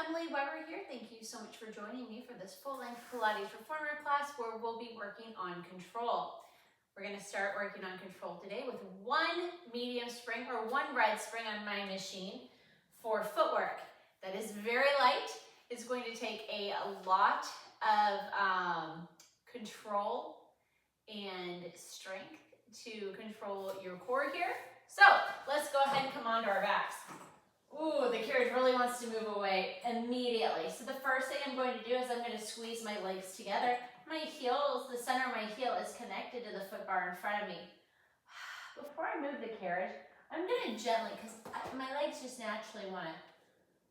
Here. Thank you so much for joining me for this full-length Pilates Reformer class where we'll be working on control. We're going to start working on control today with one medium spring or one red spring on my machine for footwork. That is very light. It's going to take a lot of control and strength to control your core here. So let's go ahead and come onto our backs. Ooh, the carriage really wants to move away immediately. So the first thing I'm going to do is I'm going to squeeze my legs together. My heels, the center of my heel is connected to the foot bar in front of me. Before I move the carriage, I'm going to gently, because my legs just naturally want to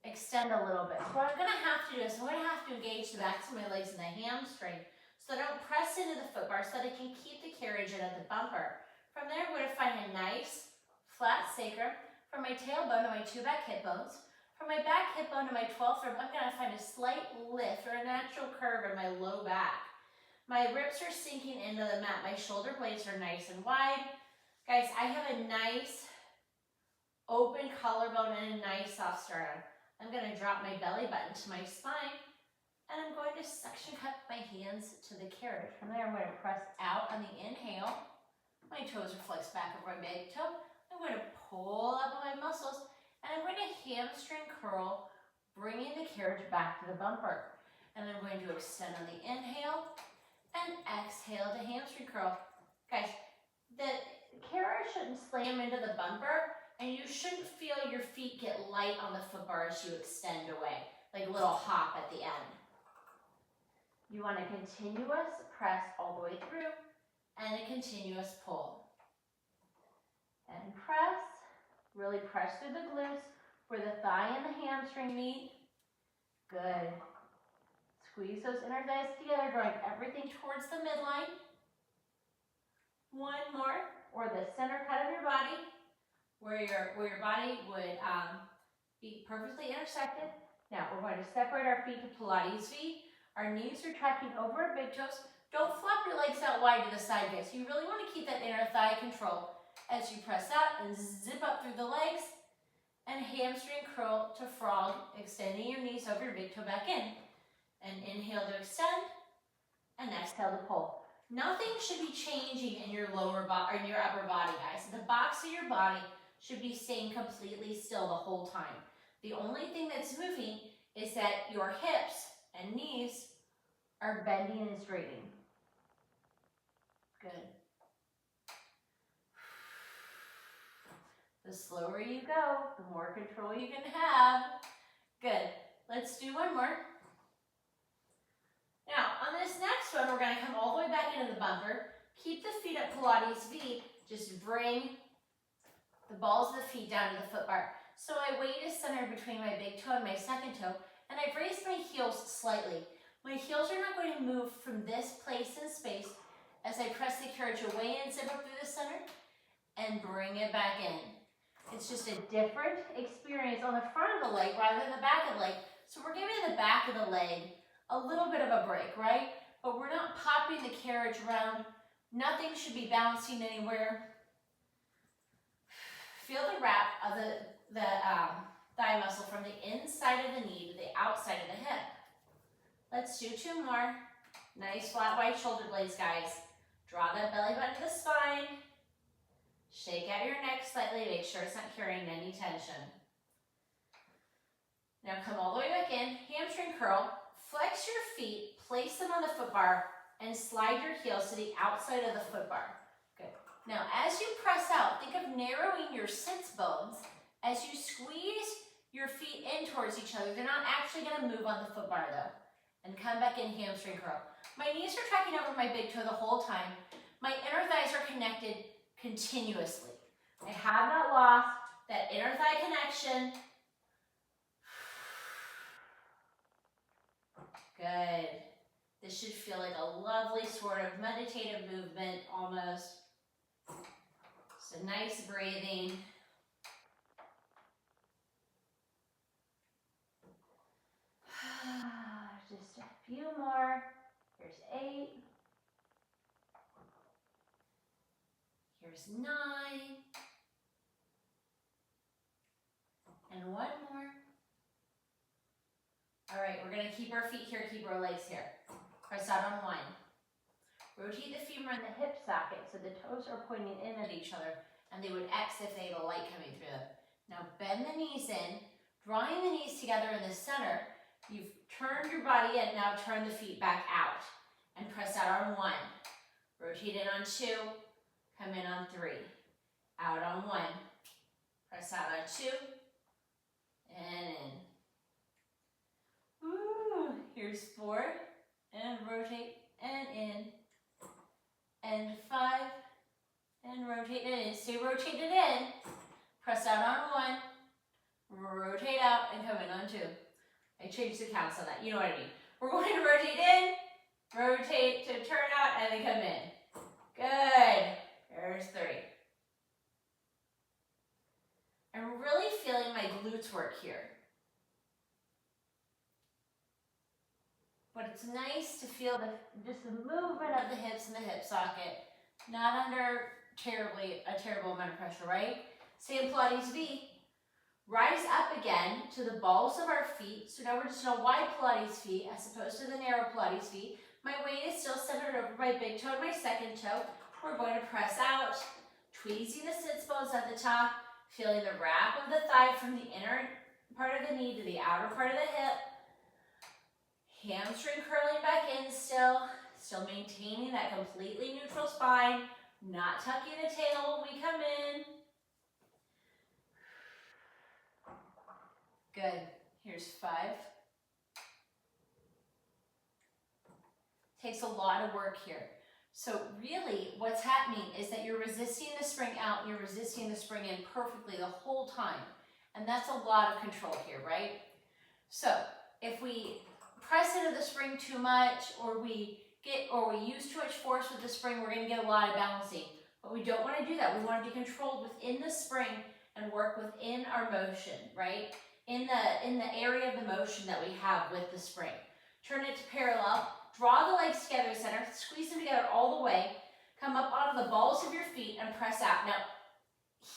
extend a little bit. So what I'm going to have to do is I'm going to have to engage the backs of my legs and the hamstring so that I don't press into the foot bar so that I can keep the carriage in at the bumper. From there, I'm going to find a nice flat sacrum. From my tailbone to my two back hip bones. From my back hip bone to my 12th rib, I'm going to find a slight lift or a natural curve in my low back. My ribs are sinking into the mat. My shoulder blades are nice and wide. Guys, I have a nice open collarbone and a nice soft sternum. I'm going to drop my belly button to my spine, and I'm going to suction cup my hands to the carriage. From there, I'm going to press out on the inhale. My toes are flexed back over my big toe. I'm going to pull up on my muscles, and I'm going to hamstring curl, bringing the carriage back to the bumper. And I'm going to extend on the inhale and exhale to hamstring curl. Guys, the carriage shouldn't slam into the bumper, and you shouldn't feel your feet get light on the foot bar as you extend away, like a little hop at the end. You want a continuous press all the way through and a continuous pull. And press, really press through the glutes where the thigh and the hamstring meet. Good. Squeeze those inner thighs together, drawing everything towards the midline. One more, or the center cut of your body, where your body would be perfectly intersected. Now we're going to separate our feet to Pilates V. Our knees are tracking over our big toes. Don't flop your legs out wide to the side, guys. You really want to keep that inner thigh control. As you press out and zip up through the legs and hamstring curl to frog, extending your knees over your big toe back in. And inhale to extend and exhale to pull. Nothing should be changing in your lower body or in your upper body, guys. The box of your body should be staying completely still the whole time. The only thing that's moving is that your hips and knees are bending and straightening. Good. The slower you go, the more control you can have. Good. Let's do one more. Now, on this next one, we're going to come all the way back into the bumper. Keep the feet at Pilates V. Just bring the balls of the feet down to the foot bar. So my weight is centered between my big toe and my second toe, and I've raised my heels slightly. My heels are not going to move from this place in space as I press the carriage away and zip up through the center and bring it back in. It's just a different experience on the front of the leg rather than the back of the leg. So we're giving the back of the leg a little bit of a break, right? But we're not popping the carriage around. Nothing should be bouncing anywhere. Feel the wrap of the thigh muscle from the inside of the knee to the outside of the hip. Let's do two more. Nice flat wide shoulder blades, guys. Draw that belly button to the spine. Shake out your neck slightly, make sure it's not carrying any tension. Now come all the way back in, hamstring curl, flex your feet, place them on the foot bar, and slide your heels to the outside of the foot bar. Good. Now as you press out, think of narrowing your sits bones as you squeeze your feet in towards each other. They're not actually going to move on the foot bar though. And come back in, hamstring curl. My knees are tracking over my big toe the whole time. My inner thighs are connected continuously. I have not lost that inner thigh connection. Good. This should feel like a lovely sort of meditative movement almost. So nice breathing. Just a few more. Here's 8. Here's 9. And one more. All right, we're gonna keep our feet here, keep our legs here. Press out on one. Rotate the femur in the hip socket so the toes are pointing in at each other and they would X if they had a light coming through them. Now bend the knees in, drawing the knees together in the center. You've turned your body in, now turn the feet back out and press out on one. Rotate in on two, come in on three. Out on one, press out on two, and in. Ooh, here's four, and rotate, and in, and five, and rotate it in. Stay rotated in, press out on one, rotate out, and come in on two. I changed the counts on that, you know what I mean. We're going to rotate in, rotate to turn out, and then come in. Good. There's three. I'm really feeling my glutes work here. But it's nice to feel just the movement of the hips and the hip socket, not under a terrible amount of pressure, right? Stay in Pilates V. Rise up again to the balls of our feet. So now we're just in a wide Pilates feet as opposed to the narrow Pilates feet. My weight is still centered over my big toe and my second toe. We're going to press out, tweezing the sits bones at the top, feeling the wrap of the thigh from the inner part of the knee to the outer part of the hip. Hamstring curling back in still maintaining that completely neutral spine, not tucking the tail when we come in. Good. Here's five. Takes a lot of work here. So really what's happening is that you're resisting the spring out and you're resisting the spring in perfectly the whole time. And that's a lot of control here, right? So if we press into the spring too much or we use too much force with the spring, we're going to get a lot of balancing. But we don't want to do that. We want to be controlled within the spring and work within our motion, right? In the area of the motion that we have with the spring. Turn it to parallel. Draw the legs together in the center, squeeze them together all the way, come up onto the balls of your feet and press out. Now,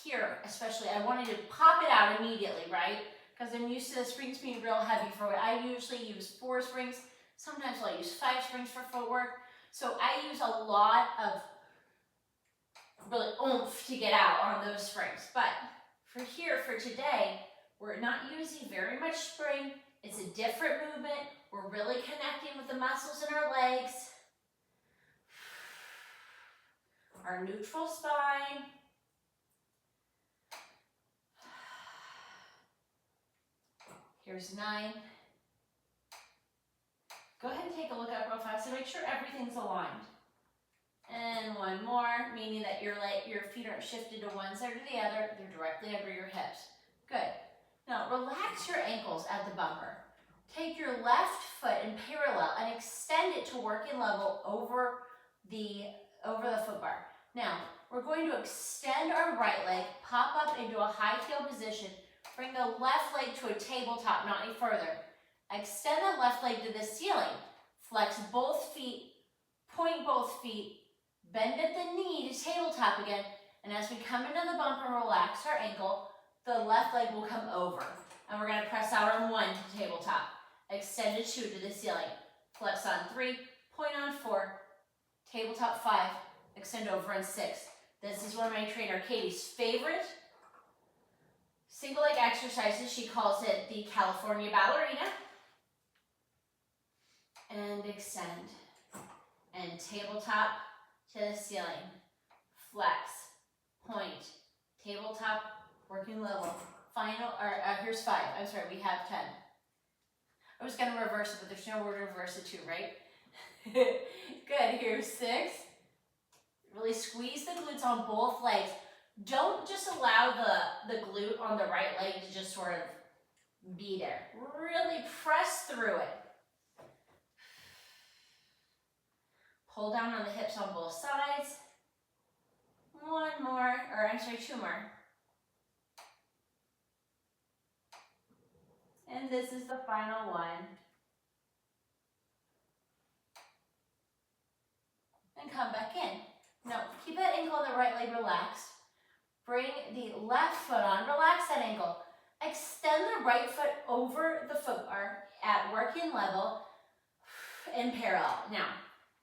here especially, I want you to pop it out immediately, right? Because I'm used to the springs being real heavy for it. I usually use 4 springs. Sometimes I'll use 5 springs for footwork. So I use a lot of really oomph to get out on those springs. But for today, we're not using very much spring. It's a different movement. We're really connecting with the muscles in our legs. Our neutral spine. Here's 9. Go ahead and take a look up real fast and make sure everything's aligned. And one more, meaning that your feet aren't shifted to one side or the other. They're directly under your hips. Good. Now relax your ankles at the bumper. Take your left foot in parallel and extend it to working level over the foot bar. Now, we're going to extend our right leg, pop up into a high heel position, bring the left leg to a tabletop, not any further. Extend the left leg to the ceiling. Flex both feet, point both feet, bend at the knee to tabletop again, and as we come into the bumper and relax our ankle, the left leg will come over. And we're going to press out on 1 to tabletop. Extend to 2 to the ceiling. Flex on 3, point on 4, tabletop 5, extend over on 6. This is one of my trainer Katie's favorite single leg exercises. She calls it the California Ballerina. And extend. And tabletop to the ceiling. Flex, point, tabletop, working level. Final, here's 5. I'm sorry, we have 10. I was going to reverse it, but there's no word to reverse it to, right? Good, here's 6. Really squeeze the glutes on both legs. Don't just allow the glute on the right leg to just sort of be there. Really press through it. Pull down on the hips on both sides. 2 more. And this is the final one. And come back in. Now, keep that ankle on the right leg relaxed. Bring the left foot on, relax that ankle. Extend the right foot over the foot bar at at working level in parallel. Now,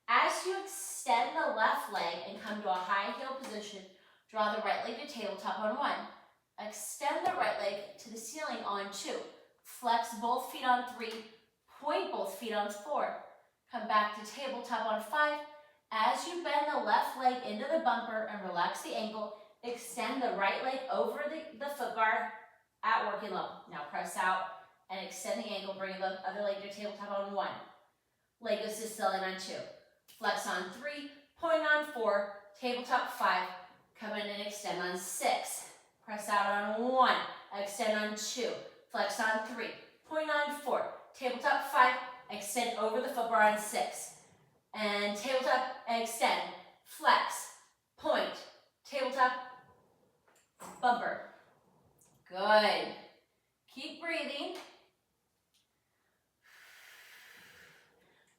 as you extend the left leg and come to a high heel position, draw the right leg to tabletop on 1. Extend the right leg to the ceiling on 2. Flex both feet on 3. Point both feet on 4. Come back to tabletop on 5. As you bend the left leg into the bumper and relax the ankle, extend the right leg over the foot bar at working level. Now press out and extend the ankle, bring the other leg to tabletop on 1. Leg goes to ceiling on 2. Flex on 3, point on 4, tabletop 5, come in and extend on 6. Press out on 1, extend on 2, flex on 3, point on 4, tabletop 5, extend over the foot bar on 6. And tabletop, extend, flex, point, tabletop, bumper. Good. Keep breathing.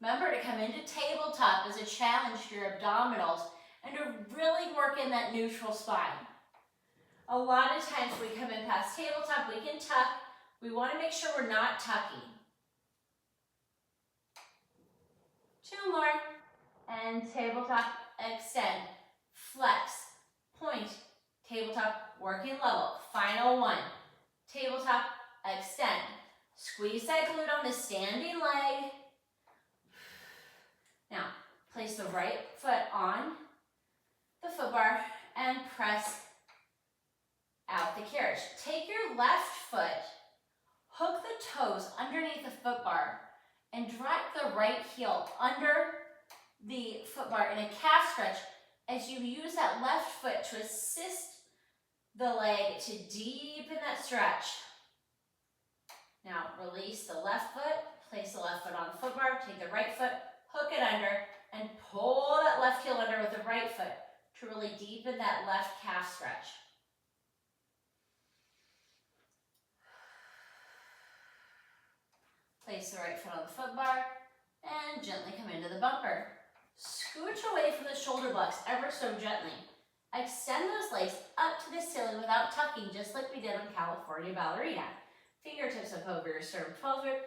Remember to come into tabletop as a challenge to your abdominals and to really work in that neutral spine. A lot of times we come in past tabletop, we can tuck. We want to make sure we're not tucking. 2 more. And tabletop, extend, flex, point, tabletop, working level. Final 1. Tabletop, extend. Squeeze that glute on the standing leg. Now, place the right foot on the foot bar and press out the carriage. Take your left foot, hook the toes underneath the foot bar, and drag the right heel under the foot bar in a calf stretch as you use that left foot to assist the leg to deepen that stretch. Now, release the left foot, place the left foot on the foot bar, take the right foot, hook it under, and pull that left heel under with the right foot to really deepen that left calf stretch. Place the right foot on the foot bar and gently come into the bumper. Scooch away from the shoulder blocks ever so gently. Extend those legs up to the ceiling without tucking, just like we did on California Ballerina. Fingertips up over your sternum 12 rib.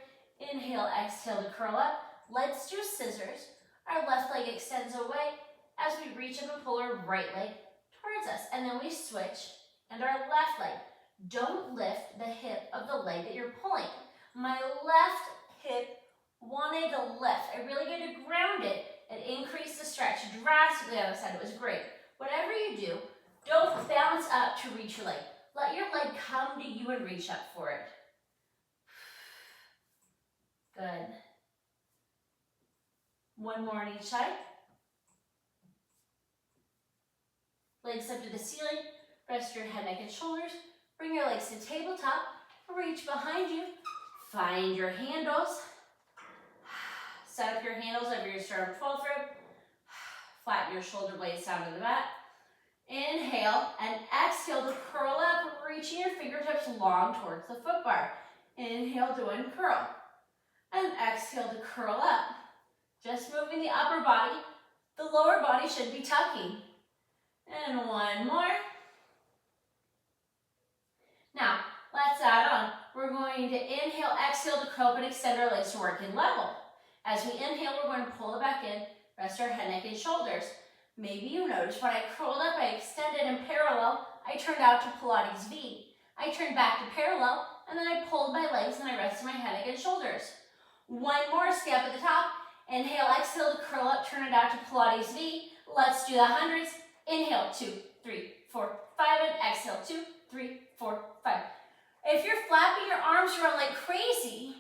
Inhale, exhale to curl up. Let's do scissors. Our left leg extends away as we reach up and pull our right leg towards us. And then we switch and our left leg. Don't lift the hip of the leg that you're pulling. My left hip wanted to lift. I really get to ground it and increase the stretch drastically on the side. It was great. Whatever you do, don't bounce up to reach your leg. Let your leg come to you and reach up for it. Good. 1 more on each side. Legs up to the ceiling. Rest your head, neck, and shoulders. Bring your legs to tabletop. Reach behind you. Find your handles. Set up your handles over your sternum 12 rib. Flatten your shoulder blades down to the mat. Inhale and exhale to curl up, reaching your fingertips long towards the foot bar. Inhale to uncurl. And exhale to curl up. Just moving the upper body. The lower body should be tucking. And 1 more. Now, let's add on. We're going to inhale, exhale to curl up and extend our legs to working level. As we inhale, we're going to pull it back in, rest our head, neck, and shoulders. Maybe you noticed when I curled up, I extended in parallel, I turned out to Pilates V. I turned back to parallel, and then I pulled my legs and I rested my head, neck, and shoulders. 1 more step at the top. Inhale, exhale to curl up, turn it out to Pilates V. Let's do the hundreds. Inhale, 2, 3, 4, 5, and exhale, 2, 3, 4, 5. If you're flapping your arms around like crazy,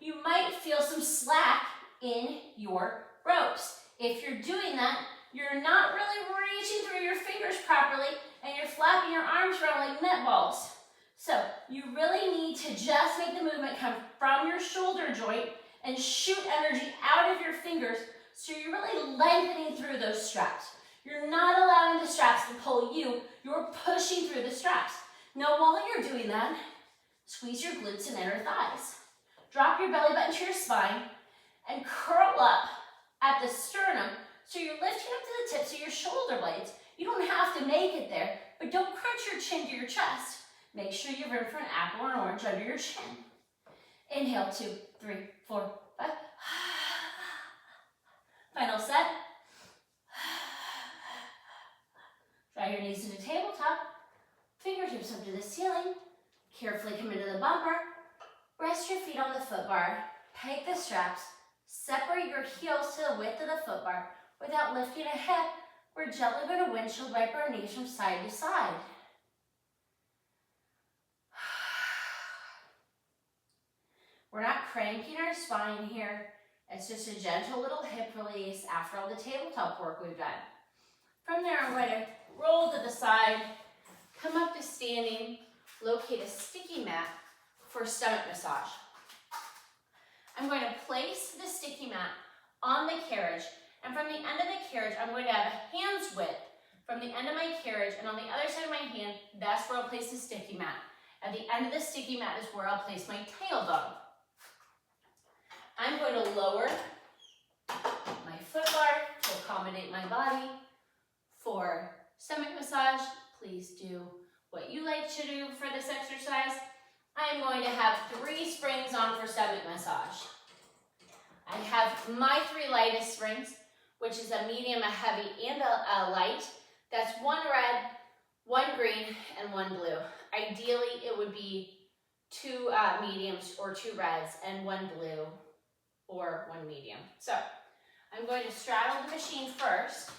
you might feel some slack in your ropes. If you're doing that, you're not really reaching through your fingers properly and you're flapping your arms around like netballs. So you really need to just make the movement come from your shoulder joint and shoot energy out of your fingers so you're really lengthening through those straps. You're not allowing the straps to pull you, you're pushing through the straps. Now while you're doing that, squeeze your glutes and inner thighs. Drop your belly button to your spine and curl up at the sternum so you're lifting up to the tips of your shoulder blades. You don't have to make it there, but don't crunch your chin to your chest. Make sure you have room for an apple or an orange under your chin. Inhale, 2, 3, 4, 5. Final set. Draw your knees to the tabletop. Fingertips up to the ceiling. Carefully come into the bumper. Rest your feet on the foot bar. Peg the straps. Separate your heels to the width of the foot bar without lifting a hip. We're gently going to windshield wipe our knees from side to side. We're not cranking our spine here. It's just a gentle little hip release after all the tabletop work we've done. From there, I'm going to roll to the side, come up to standing, locate a sticky mat for stomach massage. I'm going to place the sticky mat on the carriage, and from the end of the carriage, I'm going to have a hand's width from the end of my carriage, and on the other side of my hand, that's where I'll place the sticky mat. At the end of the sticky mat is where I'll place my tailbone. I'm going to lower my foot bar to accommodate my body. For stomach massage, please do what you like to do for this exercise. I'm going to have 3 springs on for stomach massage. I have my 3 lightest springs, which is a medium, a heavy, and a light. That's 1 red, 1 green, and 1 blue. Ideally, it would be 2 mediums or 2 reds and 1 blue or 1 medium. So I'm going to straddle the machine first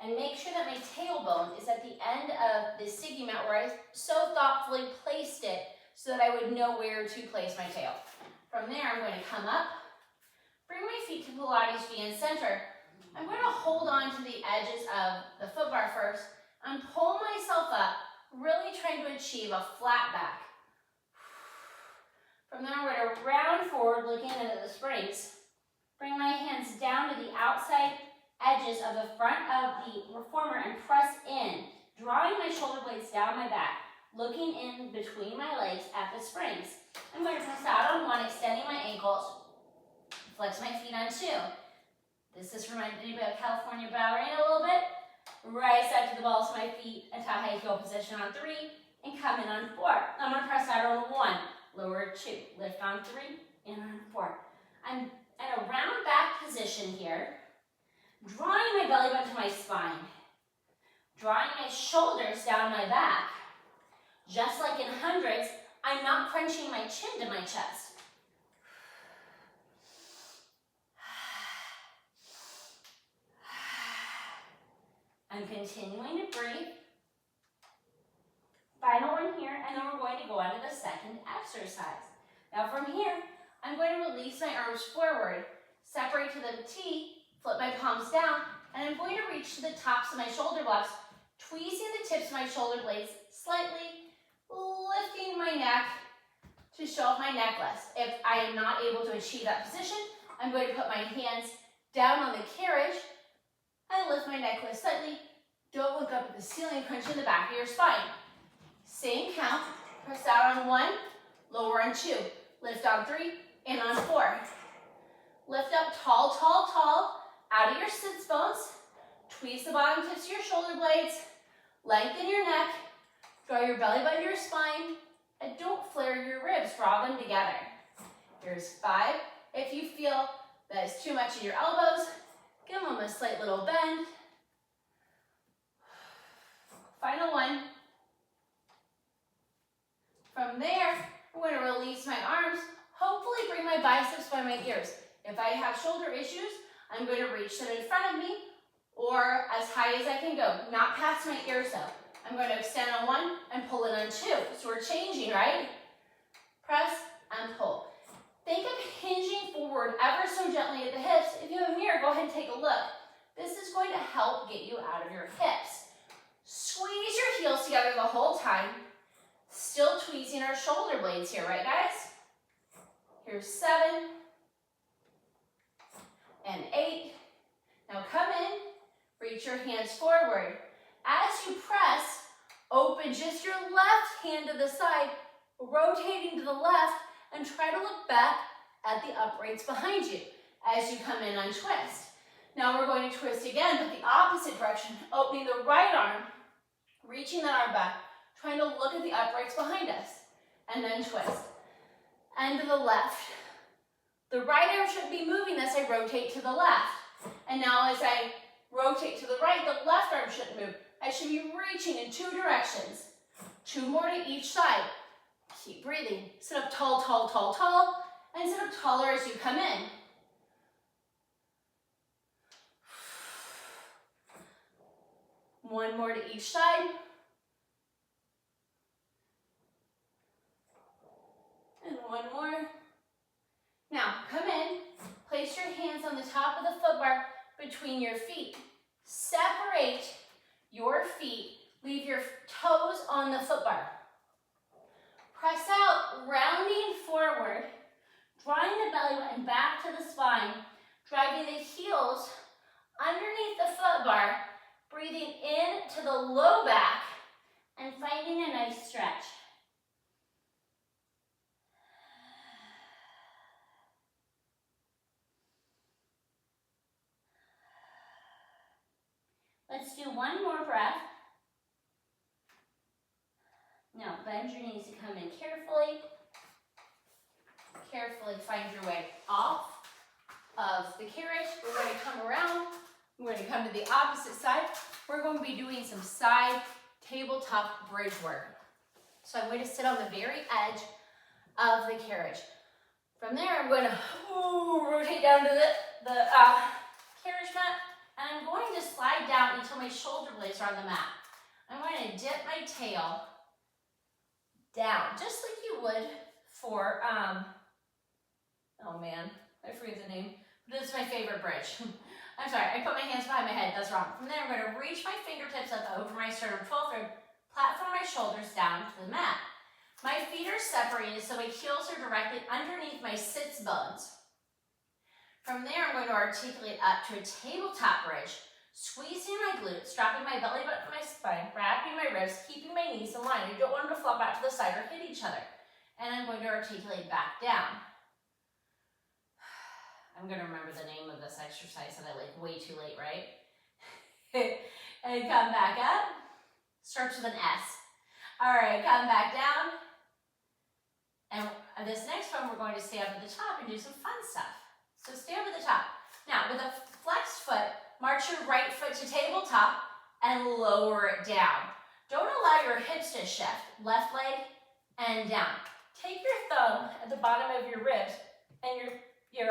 and make sure that my tailbone is at the end of the sticky mat where I so thoughtfully placed it so that I would know where to place my tail. From there, I'm going to come up, bring my feet to Pilates V in center. I'm going to hold on to the edges of the foot bar first and pull myself up, really trying to achieve a flat back. From there, I'm going to round forward, looking into the springs. Bring my hands down to the outside edges of the front of the reformer and press in, drawing my shoulder blades down my back, looking in between my legs at the springs. I'm going to press out on 1, extending my ankles, flex my feet on 2. This is reminding me of California ballerina a little bit. Rise out to the balls of my feet into a high heel position on 3, and come in on 4. I'm going to press out on 1, lower 2, lift on 3, and on 4. I'm at a round back position here, drawing my belly button to my spine, drawing my shoulders down my back. Just like in hundreds, I'm not crunching my chin to my chest. I'm continuing to breathe. Final one here, and then we're going to go on to the second exercise. Now from here, I'm going to release my arms forward, separate to the T, flip my palms down, and I'm going to reach to the tops of my shoulder blocks, tweezing the tips of my shoulder blades slightly, lifting my neck to show off my necklace. If I am not able to achieve that position, I'm going to put my hands down on the carriage and lift my necklace slightly. Don't look up at the ceiling, crunch in the back of your spine. Same count, press out on 1, lower on 2, lift on 3, and on 4. Lift up tall, tall, tall, out of your sits bones. Tweeze the bottom tips of your shoulder blades. Lengthen your neck. Draw your belly button to your spine. And don't flare your ribs. Draw them together. Here's 5. If you feel that is too much in your elbows, give them a slight little bend. Final 1. From there, I'm going to release my arms. Hopefully bring my biceps by my ears. If I have shoulder issues, I'm going to reach them in front of me or as high as I can go, not past my ears though. I'm going to extend on 1 and pull it on 2. So we're changing, right? Press and pull. Think of hinging forward ever so gently at the hips. If you have a mirror, go ahead and take a look. This is going to help get you out of your hips. Squeeze your heels together the whole time. Still tweezing our shoulder blades here, right guys? Here's 7 and 8. Now come in, reach your hands forward. As you press, open just your left hand to the side, rotating to the left, and try to look back at the uprights behind you as you come in on twist. Now we're going to twist again, but the opposite direction, opening the right arm, reaching that arm back, trying to look at the uprights behind us, and then twist. and to the left. The right arm should be moving as I rotate to the left. And now as I rotate to the right, the left arm shouldn't move. I should be reaching in 2 directions. 2 more to each side. Keep breathing. Sit up tall, tall, tall, tall, and sit up taller as you come in. One more to each side. And one more. Now, come in. Place your hands on the top of the foot bar between your feet. Separate your feet. Leave your toes on the foot bar. Press out, rounding forward, drawing the belly button back to the spine, driving the heels underneath the foot bar, breathing into the low back, and finding a nice stretch. Let's do one more breath. Now, bend your knees to come in carefully. Carefully find your way off of the carriage. We're going to come around. We're going to come to the opposite side. We're going to be doing some side tabletop bridge work. So I'm going to sit on the very edge of the carriage. From there, I'm going to rotate down to the carriage mat, and I'm going to slide down until my shoulder blades are on the mat. I'm going to dip my tail down, just like you would for, oh man, I forget the name, but it's my favorite bridge. I'm sorry, I put my hands behind my head, that's wrong. From there, I'm going to reach my fingertips up over my sternum 12th rib, platform my shoulders down to the mat. My feet are separated so my heels are directly underneath my sits bones. From there, I'm going to articulate up to a tabletop bridge, squeezing my glutes, dropping my belly button to my spine, wrapping my ribs, keeping my knees in line. I don't want them to flop out to the side or hit each other. And I'm going to articulate back down. I'm going to remember the name of this exercise that I like way too late, right? And come back up. Starts with an S. All right, come back down. And this next one, we're going to stay up at the top and do some fun stuff. So stay up at the top. Now, with a flexed foot, march your right foot to tabletop and lower it down. Don't allow your hips to shift. Left leg and down. Take your thumb at the bottom of your ribs and your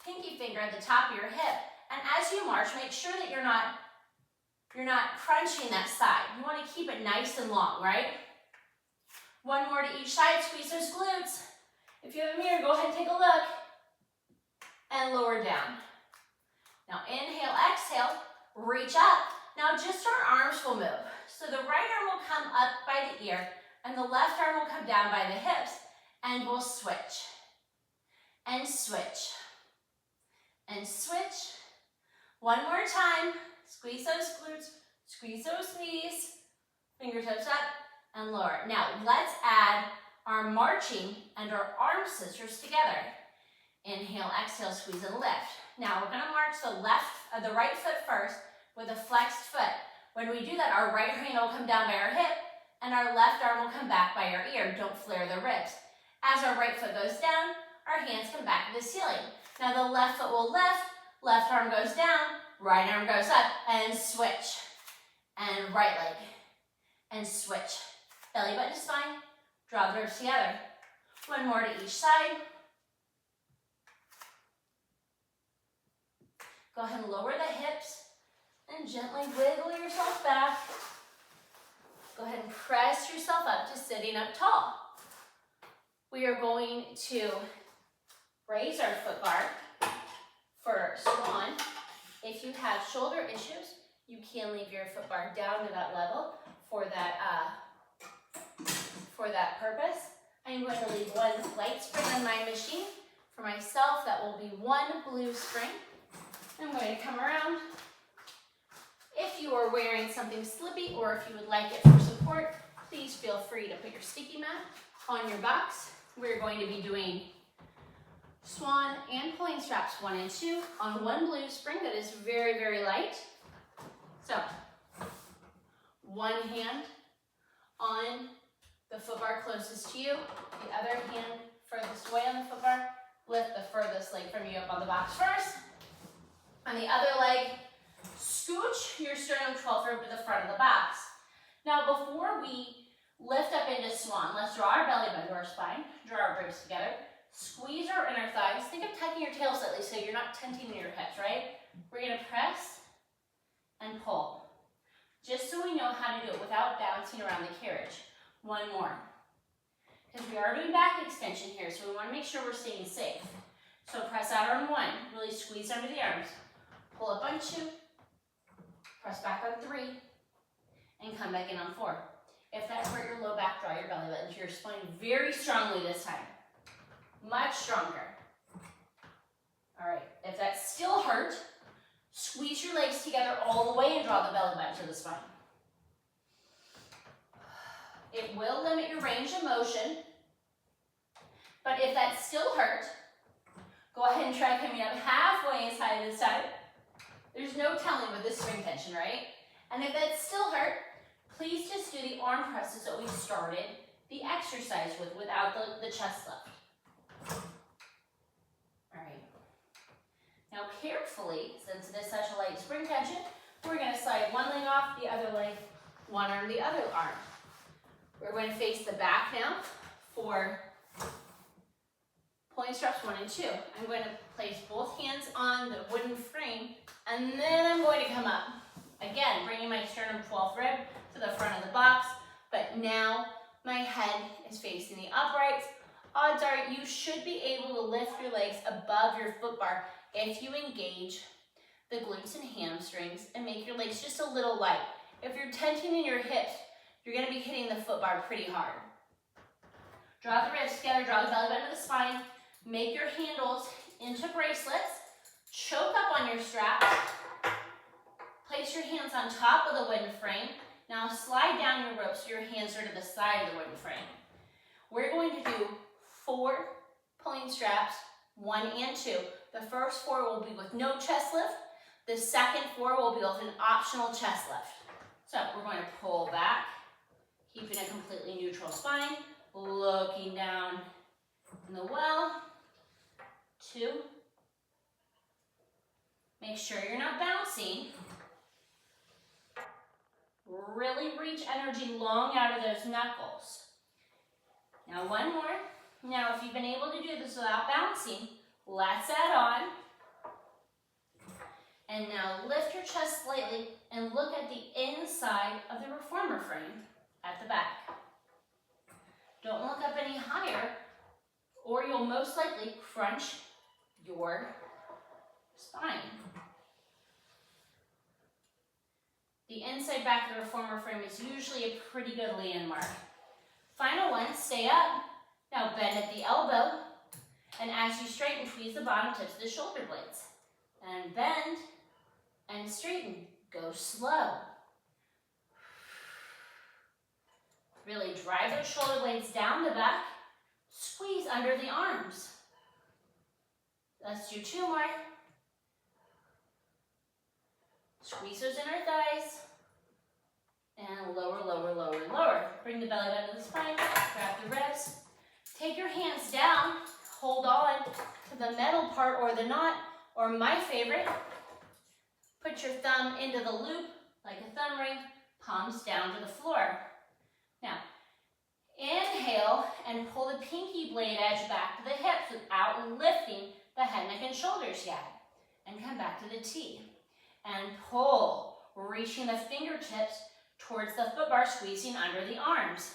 pinky finger at the top of your hip. And as you march, make sure that you're not crunching that side. You want to keep it nice and long, right? One more to each side. Squeeze those glutes. If you have a mirror, go ahead and take a look. And lower down. Now inhale, exhale, reach up. Now just our arms will move. So the right arm will come up by the ear and the left arm will come down by the hips, and we'll switch. And switch. And switch. One more time. Squeeze those glutes, squeeze those knees, fingertips up and lower. Now let's add our marching and our arm scissors together. Inhale, exhale, squeeze and lift. Now we're gonna march the right foot first with a flexed foot. When we do that, our right hand will come down by our hip and our left arm will come back by our ear. Don't flare the ribs. As our right foot goes down, our hands come back to the ceiling. Now the left foot will lift, left arm goes down, right arm goes up, and switch. And right leg, and switch. Belly button to spine, draw the ribs together. One more to each side. Go ahead and lower the hips and gently wiggle yourself back. Go ahead and press yourself up to sitting up tall. We are going to raise our foot bar for swan. If you have shoulder issues, you can leave your foot bar down to that level for that purpose. I'm going to leave one light spring on my machine. For myself, that will be one blue spring. I'm going to come around. If you are wearing something slippy or if you would like it for support, please feel free to put your sticky mat on your box. We're going to be doing swan and pulling straps 1 and 2 on one blue spring that is very, very light. So, one hand on the foot bar closest to you, the other hand furthest away on the foot bar. Lift the furthest leg from you up on the box first. On the other leg, scooch your sternum 12th rib to the front of the box. Now before we lift up into swan, let's draw our belly button to our spine, draw our ribs together, squeeze our inner thighs. Think of tucking your tail slightly so you're not tenting your hips, right? We're gonna press and pull, just so we know how to do it without bouncing around the carriage. One more. Because we are doing back extension here, so we want to make sure we're staying safe. So press out on 1, really squeeze under the arms. Pull up on 2, press back on 3, and come back in on 4. If that hurt your low back, draw your belly button to your spine very strongly this time. Much stronger. All right, if that still hurt, squeeze your legs together all the way and draw the belly button to the spine. It will limit your range of motion, but if that still hurt, go ahead and try coming up halfway as high this time. There's no telling with this spring tension, right? And if that still hurt, please just do the arm presses that we started the exercise with without the chest lift. All right. Now carefully, since it is such a light spring tension, we're going to slide one leg off, the other leg, one arm, the other arm. We're going to face the back now for pulling straps 1 and 2. I'm going to place both hands on the wooden frame, and then I'm going to come up. Again, bringing my sternum 12th rib to the front of the box, but now my head is facing the uprights. Odds are you should be able to lift your legs above your foot bar if you engage the glutes and hamstrings and make your legs just a little light. If you're tenting in your hips, you're going to be hitting the foot bar pretty hard. Draw the ribs together, draw the belly button to the spine, make your handles into bracelets, choke up on your straps, place your hands on top of the wooden frame. Now slide down your rope so your hands are to the side of the wooden frame. We're going to do 4 pulling straps, 1 and 2. The first 4 will be with no chest lift. The second 4 will be with an optional chest lift. So we're going to pull back, keeping a completely neutral spine, looking down in the well. 2. Make sure you're not bouncing. Really reach energy long out of those knuckles. Now 1 more. Now if you've been able to do this without bouncing, let's add on. And now lift your chest slightly and look at the inside of the reformer frame at the back. Don't look up any higher or you'll most likely crunch your spine. The inside back of the reformer frame is usually a pretty good landmark. Final one, stay up. Now bend at the elbow, and as you straighten, tweeze the bottom tips of the shoulder blades. And bend, and straighten. Go slow. Really drive those shoulder blades down the back. Squeeze under the arms. Let's do 2 more. Squeeze those inner thighs. And lower, lower, lower, lower. Bring the belly button to the spine. Grab the ribs. Take your hands down. Hold on to the metal part or the knot. Or my favorite, put your thumb into the loop like a thumb ring. Palms down to the floor. Now, inhale and pull the pinky blade edge back to the hips without lifting the head, neck, and shoulders yet. And come back to the T. And pull, reaching the fingertips towards the foot bar, squeezing under the arms.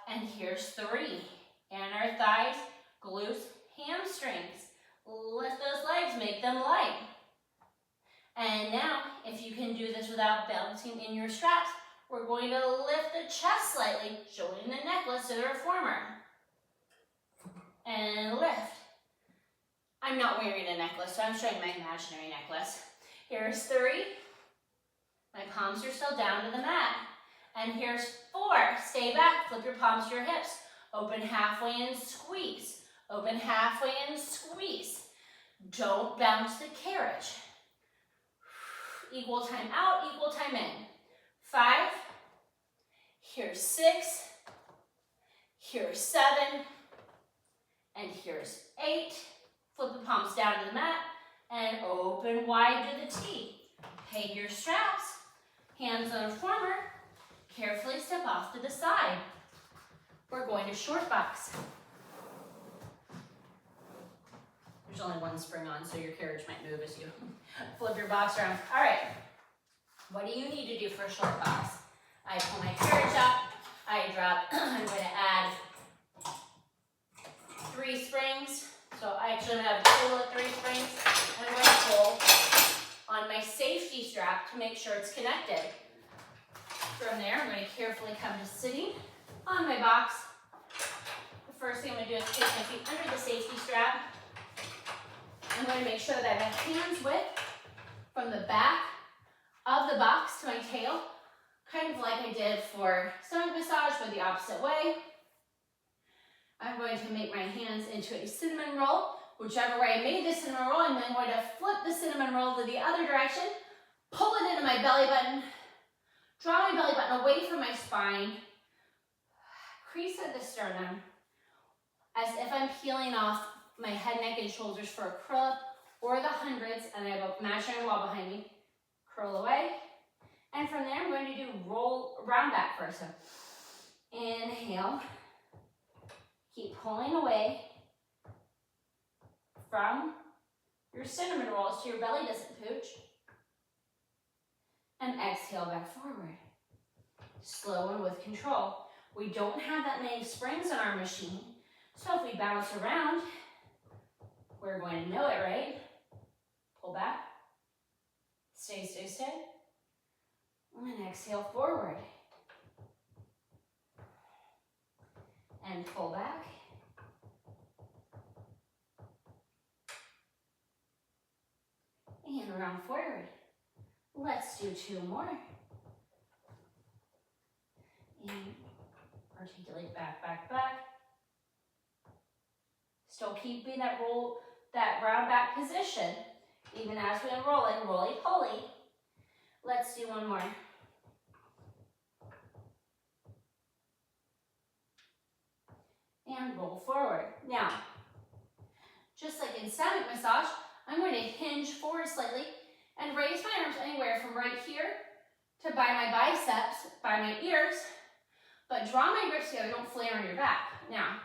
And here's 3. Inner thighs, glutes, hamstrings. Lift those legs, make them light. And now, if you can do this without bouncing in your straps, we're going to lift the chest slightly, showing the necklace to the reformer. And lift. I'm not wearing a necklace, so I'm showing my imaginary necklace. Here's 3. My palms are still down to the mat. And here's 4. Stay back, flip your palms to your hips. Open halfway and squeeze. Open halfway and squeeze. Don't bounce the carriage. Equal time out, equal time in. 5. Here's 6. Here's 7. And here's 8. Flip the palms down to the mat and open wide to the T. Peg your straps, hands on a reformer. Carefully step off to the side. We're going to short box. There's only one spring on, so your carriage might move as you flip your box around. All right, what do you need to do for a short box? I pull my carriage up, I drop, I'm going to add 3 springs. So I actually have a total of 3 springs. And I'm going to pull on my safety strap to make sure it's connected. From there, I'm going to carefully come to sitting on my box. The first thing I'm going to do is place my feet under the safety strap. I'm going to make sure that I have hands width from the back of the box to my tail, kind of like I did for stomach massage, but the opposite way. I'm going to make my hands into a cinnamon roll. Whichever way I made the cinnamon roll, I'm then going to flip the cinnamon roll to the other direction, pull it into my belly button, draw my belly button away from my spine, crease at the sternum, as if I'm peeling off my head, neck, and shoulders for a curl up, or the hundreds, and I have a imaginary wall behind me. Curl away. And from there, I'm going to do roll round back first. So inhale. Keep pulling away from your cinnamon rolls so your belly doesn't pooch. And exhale back forward. Slow and with control. We don't have that many springs on our machine, so if we bounce around, we're going to know it, right? Pull back. Stay, stay, stay. And exhale forward. And pull back. And round forward. Let's do 2 more. And articulate back, back, back. Still keeping that round back position, even as we unroll it, roly-poly. Let's do 1 more. And roll forward. Now, just like in stomach massage, I'm going to hinge forward slightly and raise my arms anywhere from right here to by my biceps, by my ears, but draw my grips together, don't flare on your back. Now,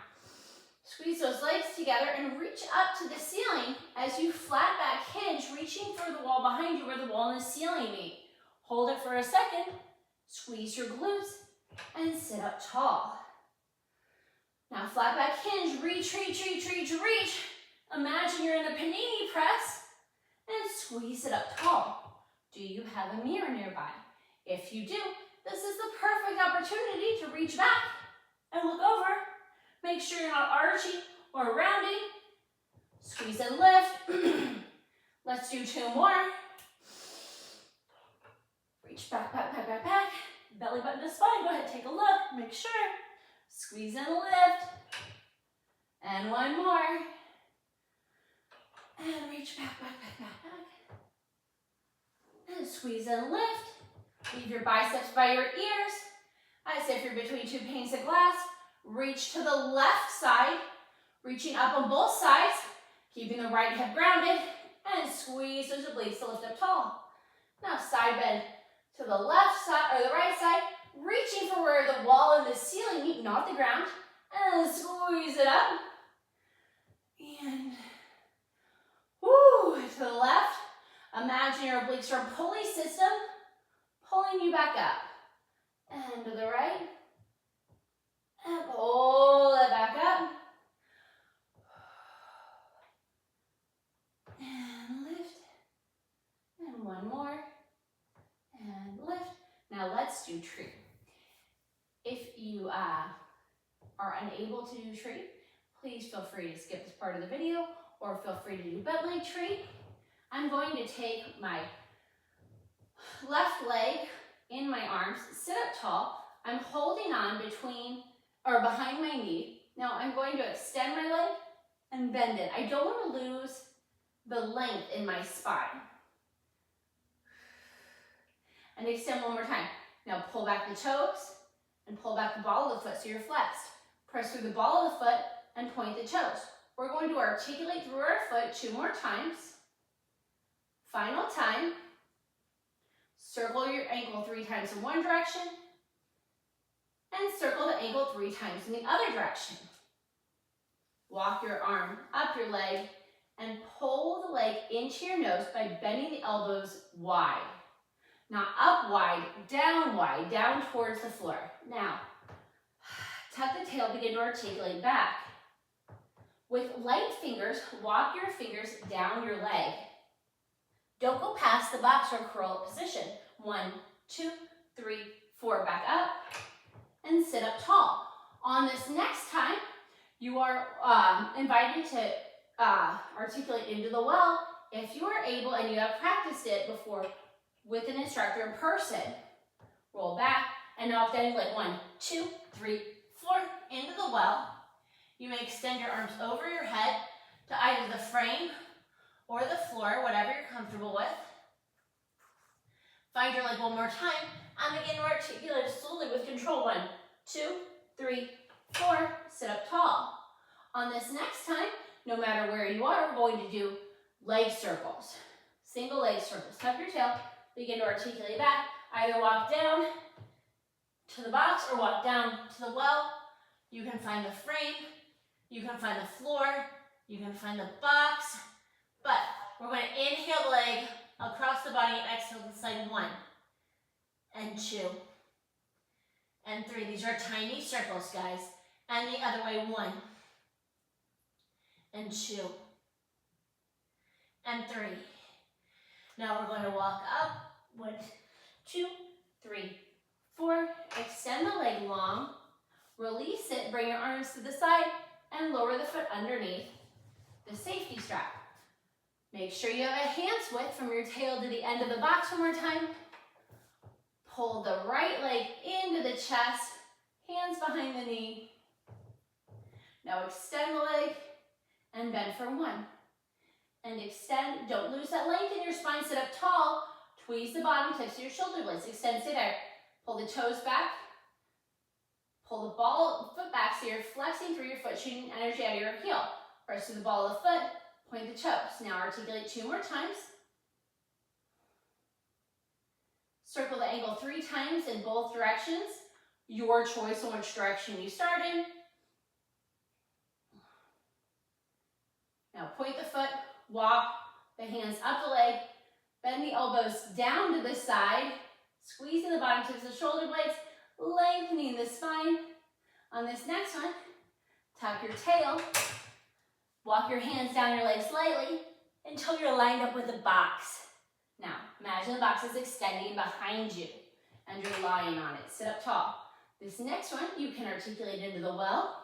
squeeze those legs together and reach up to the ceiling as you flat back hinge, reaching for the wall behind you where the wall and the ceiling meet. Hold it for a second, squeeze your glutes, and sit up tall. Now flat back hinge, reach, reach, reach, reach, reach. Imagine you're in a panini press and squeeze it up tall. Do you have a mirror nearby? If you do, this is the perfect opportunity to reach back and look over. Make sure you're not arching or rounding. Squeeze and lift. Let's do 2 more. Reach back, back, back, back, back. Belly button to spine. Go ahead, take a look. Make sure. Squeeze and lift. And 1 more. And reach back, back, back, back, back. And squeeze and lift. Leave your biceps by your ears. As if you're between 2 panes of glass. Reach to the left side. Reaching up on both sides. Keeping the right hip grounded. And squeeze those obliques to lift up tall. Now side bend to the left side or the right side. Reaching for where the wall and the ceiling meet, not the ground. And squeeze it up. And woo, to the left. Imagine your obliques are a pulley system pulling you back up. And to the right. And pull it back up. And lift. And 1 more. And lift. Now let's do tree. If you are unable to do tree, please feel free to skip this part of the video or feel free to do bent leg tree. I'm going to take my left leg in my arms, sit up tall. I'm holding on between or behind my knee. Now I'm going to extend my leg and bend it. I don't want to lose the length in my spine. And extend 1 more time. Now pull back the toes and pull back the ball of the foot so you're flexed. Press through the ball of the foot and point the toes. We're going to articulate through our foot 2 more times. Final time. Circle your ankle 3 times in one direction, and circle the ankle 3 times in the other direction. Walk your arm up your leg, and pull the leg into your nose by bending the elbows wide. Not up wide, down towards the floor. Now, tuck the tail, begin to articulate back. With light fingers, walk your fingers down your leg. Don't go past the box or curl position. 1, 2, 3, 4, back up, and sit up tall. On this next time, you are invited to articulate into the well if you are able and you have practiced it before with an instructor in person. Roll back and knock down your leg. 1, 2, 3, 4, into the well. You may extend your arms over your head to either the frame or the floor, whatever you're comfortable with. Find your leg one more time and begin to articulate slowly with control. 1, 2, 3, 4, sit up tall. On this next time, no matter where you are, we're going to do leg circles. Single leg circles. Tuck your tail, begin to articulate back. Either walk down to the box or walk down to the well. You can find the frame, you can find the floor, you can find the box, but we're going to inhale the leg across the body and exhale to the side. 1 and 2 and 3. These are tiny circles, guys. And the other way. 1 and 2 and 3. Now we're going to walk up. 1, 2, 3, 4. Extend the leg long. Release it. Bring your arms to the side and lower the foot underneath the safety strap. Make sure you have a hand's width from your tail to the end of the box one more time. Pull the right leg into the chest, hands behind the knee. Now extend the leg and bend for 1. And extend, don't lose that length in your spine, sit up tall. Tweeze the bottom tips of your shoulder blades. Extend, sit out. Pull the toes back. Pull the foot back so you're flexing through your foot, shooting energy out of your heel. Press through the ball of the foot. Point the toes. Now articulate 2 more times. Circle the ankle 3 times in both directions. Your choice on which direction you start in. Now point the foot, walk the hands up the leg, bend the elbows down to the side, squeezing the bottom tips of the shoulder blades, lengthening the spine. On this next one, tuck your tail. Walk your hands down your legs slightly until you're lined up with the box. Now, imagine the box is extending behind you and you're lying on it. Sit up tall. This next one, you can articulate into the well.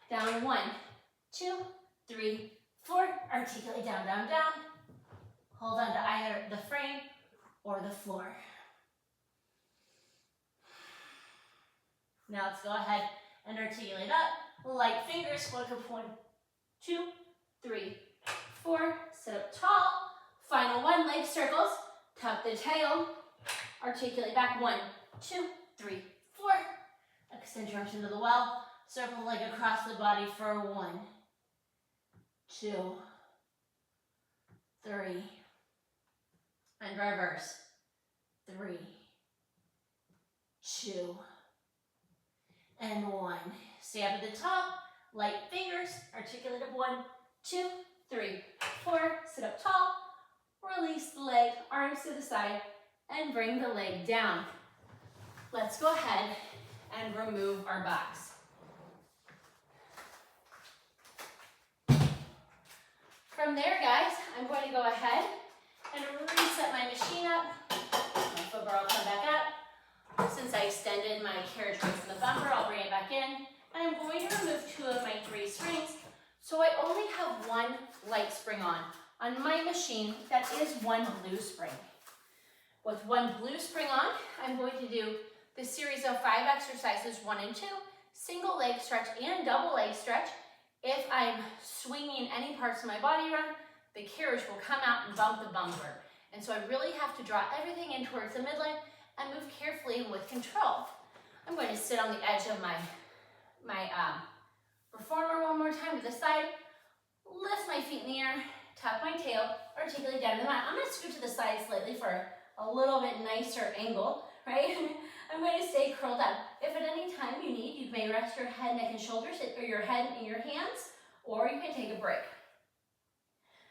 Down. 1, 2, 3, 4. Articulate down, down, down. Hold on to either the frame or the floor. Now let's go ahead and articulate up. Light fingers. 1, 2, 3, 4. Sit up tall. Final 1, leg circles. Tuck the tail. Articulate back. 1, 2, 3, 4. Extend your arms into the well. Circle the leg across the body for 1, 2, 3. And reverse. 3, 2, and 1. Stay up at the top. Light fingers. Articulate up. 1, 2, 3, 4. Sit up tall. Release the leg, arms to the side, and bring the leg down. Let's go ahead and remove our box. From there, guys, I'm going to go ahead and reset my machine up. My foot bar will come back up. Since I extended my carriage weight from the bumper, I'll bring it back in. And I'm going to remove 2 of my 3 springs, so I only have 1 light spring on. On my machine, that is 1 blue spring. With 1 blue spring on, I'm going to do the series of 5 exercises, 1 and 2, single leg stretch and double leg stretch. If I'm swinging any parts of my body around, the carriage will come out and bump the bumper. And so I really have to draw everything in towards the midline and move carefully and with control. I'm going to sit on the edge of my reformer one more time to the side. lift my feet in the air, tuck my tail, articulate down to the mat. I'm going to scoot to the side slightly for a little bit nicer angle, right? I'm going to stay curled up. If at any time you need, you may rest your head, neck, and shoulders, or your head in your hands, or you can take a break.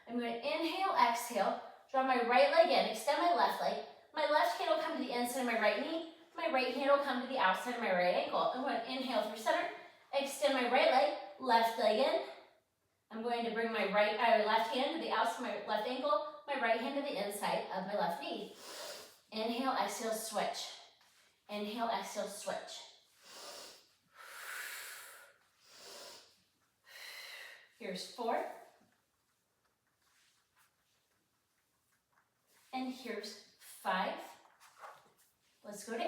I'm going to inhale, exhale, draw my right leg in, extend my left leg. My left hand will come to the inside of my right knee. My right hand will come to the outside of my right ankle. I'm going to inhale through center, extend my right leg, left leg in. I'm going to bring my left hand to the outside of my left ankle, my right hand to the inside of my left knee. Inhale, exhale, switch. Inhale, exhale, switch. Here's 4. And here's 5. Let's go to 8,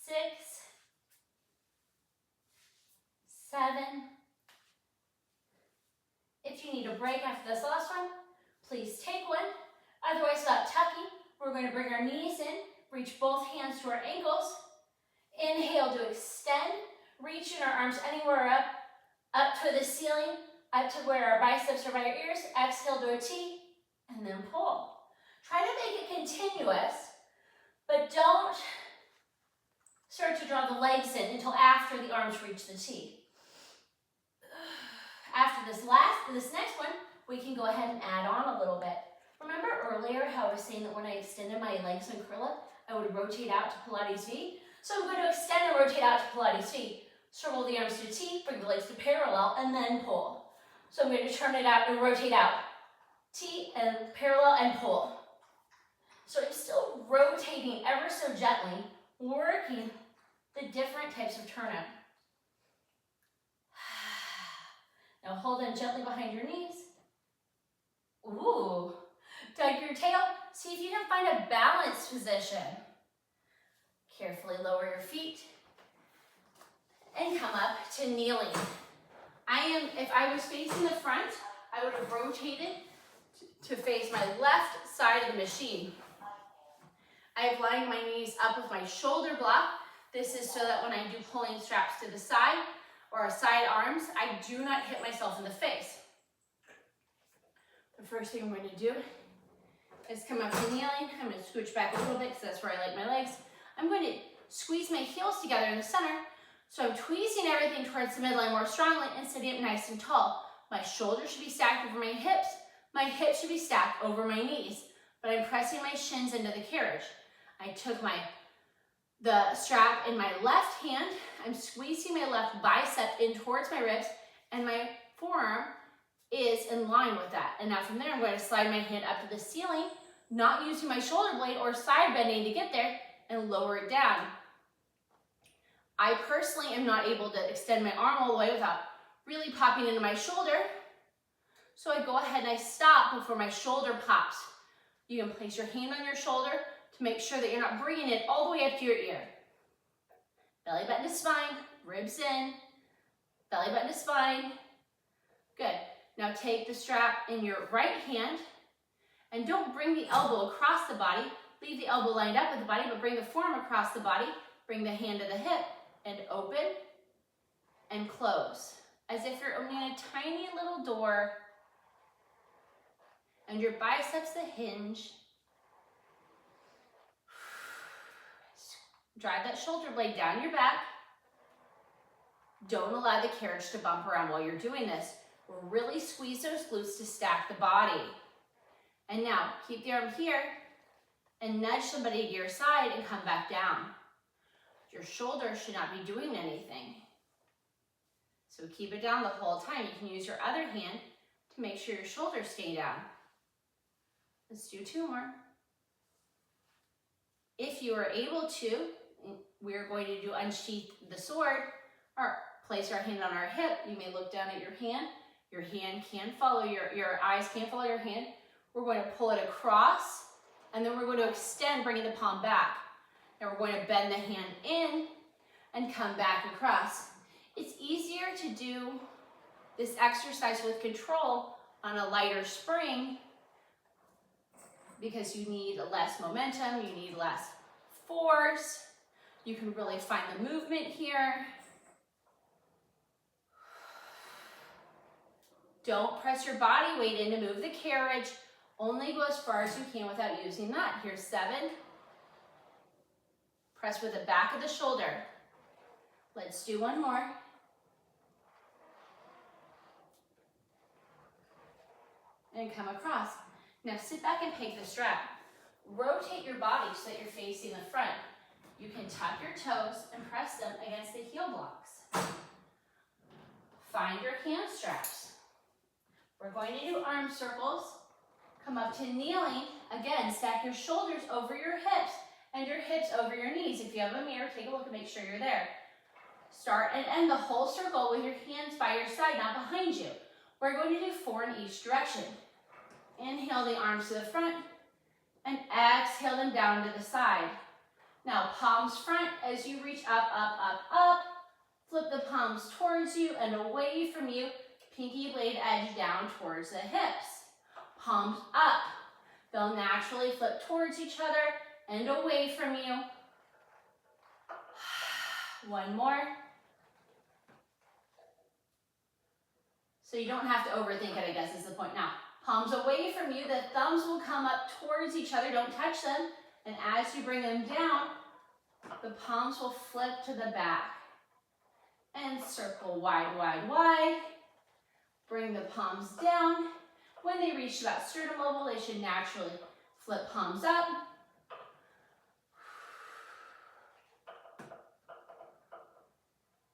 6, 7. If you need a break after this last one, please take one. Otherwise, without tucking, we're going to bring our knees in, reach both hands to our ankles. Inhale to extend, reaching our arms anywhere up to the ceiling, up to where our biceps are by our ears. Exhale to a T, and then pull. Try to make it continuous, but don't start to draw the legs in until after the arms reach the T. After this next one, we can go ahead and add on a little bit. Remember earlier how I was saying that when I extended my legs and curl up, I would rotate out to Pilates V? So I'm going to extend and rotate out to Pilates V. Circle the arms to T, bring the legs to parallel, and then pull. So I'm going to turn it out and rotate out. T and parallel and pull. So I'm still rotating ever so gently, working the different types of turnout. Now hold in gently behind your knees. Ooh. Tuck your tail. See if you can find a balanced position. Carefully lower your feet and come up to kneeling. If I was facing the front, I would have rotated to face my left side of the machine. I have lined my knees up with my shoulder block. This is so that when I do pulling straps to the side or side arms, I do not hit myself in the face. The first thing I'm going to do is come up to kneeling. I'm going to scooch back a little bit because that's where I like my legs. I'm going to squeeze my heels together in the center. So I'm tweezing everything towards the midline more strongly and sitting up nice and tall. My shoulders should be stacked over my hips. My hips should be stacked over my knees, but I'm pressing my shins into the carriage. I took the strap in my left hand. I'm squeezing my left bicep in towards my ribs, and my forearm is in line with that. And now from there, I'm going to slide my hand up to the ceiling, not using my shoulder blade or side bending to get there, and lower it down. I personally am not able to extend my arm all the way without really popping into my shoulder. So I go ahead and I stop before my shoulder pops. You can place your hand on your shoulder to make sure that you're not bringing it all the way up to your ear. Belly button to spine, ribs in, belly button to spine. Good. Now take the strap in your right hand and don't bring the elbow across the body. Leave the elbow lined up with the body, but bring the forearm across the body. Bring the hand to the hip and open and close. As if you're opening a tiny little door and your biceps the hinge. Drive that shoulder blade down your back. Don't allow the carriage to bump around while you're doing this. Really squeeze those glutes to stack the body. And now keep the arm here and nudge somebody to your side and come back down. Your shoulders should not be doing anything. So keep it down the whole time. You can use your other hand to make sure your shoulders stay down. Let's do 2 more. If you are able to, we're going to do unsheath the sword or place our hand on our hip. You may look down at your hand. Your hand can follow your eyes can follow your hand. We're going to pull it across and then we're going to extend, bringing the palm back. Now we're going to bend the hand in and come back across. It's easier to do this exercise with control on a lighter spring because you need less momentum, you need less force. You can really find the movement here. Don't press your body weight in to move the carriage. Only go as far as you can without using that. Here's 7. Press with the back of the shoulder. Let's do one more. And come across. Now sit back and peg the strap. Rotate your body so that you're facing the front. You can tuck your toes and press them against the heel blocks. Find your hand straps. We're going to do arm circles. Come up to kneeling. Again, stack your shoulders over your hips and your hips over your knees. If you have a mirror, take a look and make sure you're there. Start and end the whole circle with your hands by your side, not behind you. We're going to do 4 in each direction. Inhale the arms to the front and exhale them down to the side. Now palms front as you reach up, up, up, up. Flip the palms towards you and away from you. Pinky blade edge down towards the hips. Palms up. They'll naturally flip towards each other and away from you. One more. So you don't have to overthink it, I guess is the point. Now, palms away from you, the thumbs will come up towards each other, don't touch them. And as you bring them down, the palms will flip to the back. And circle wide, wide, wide. Bring the palms down. When they reach about sternum level, they should naturally flip palms up.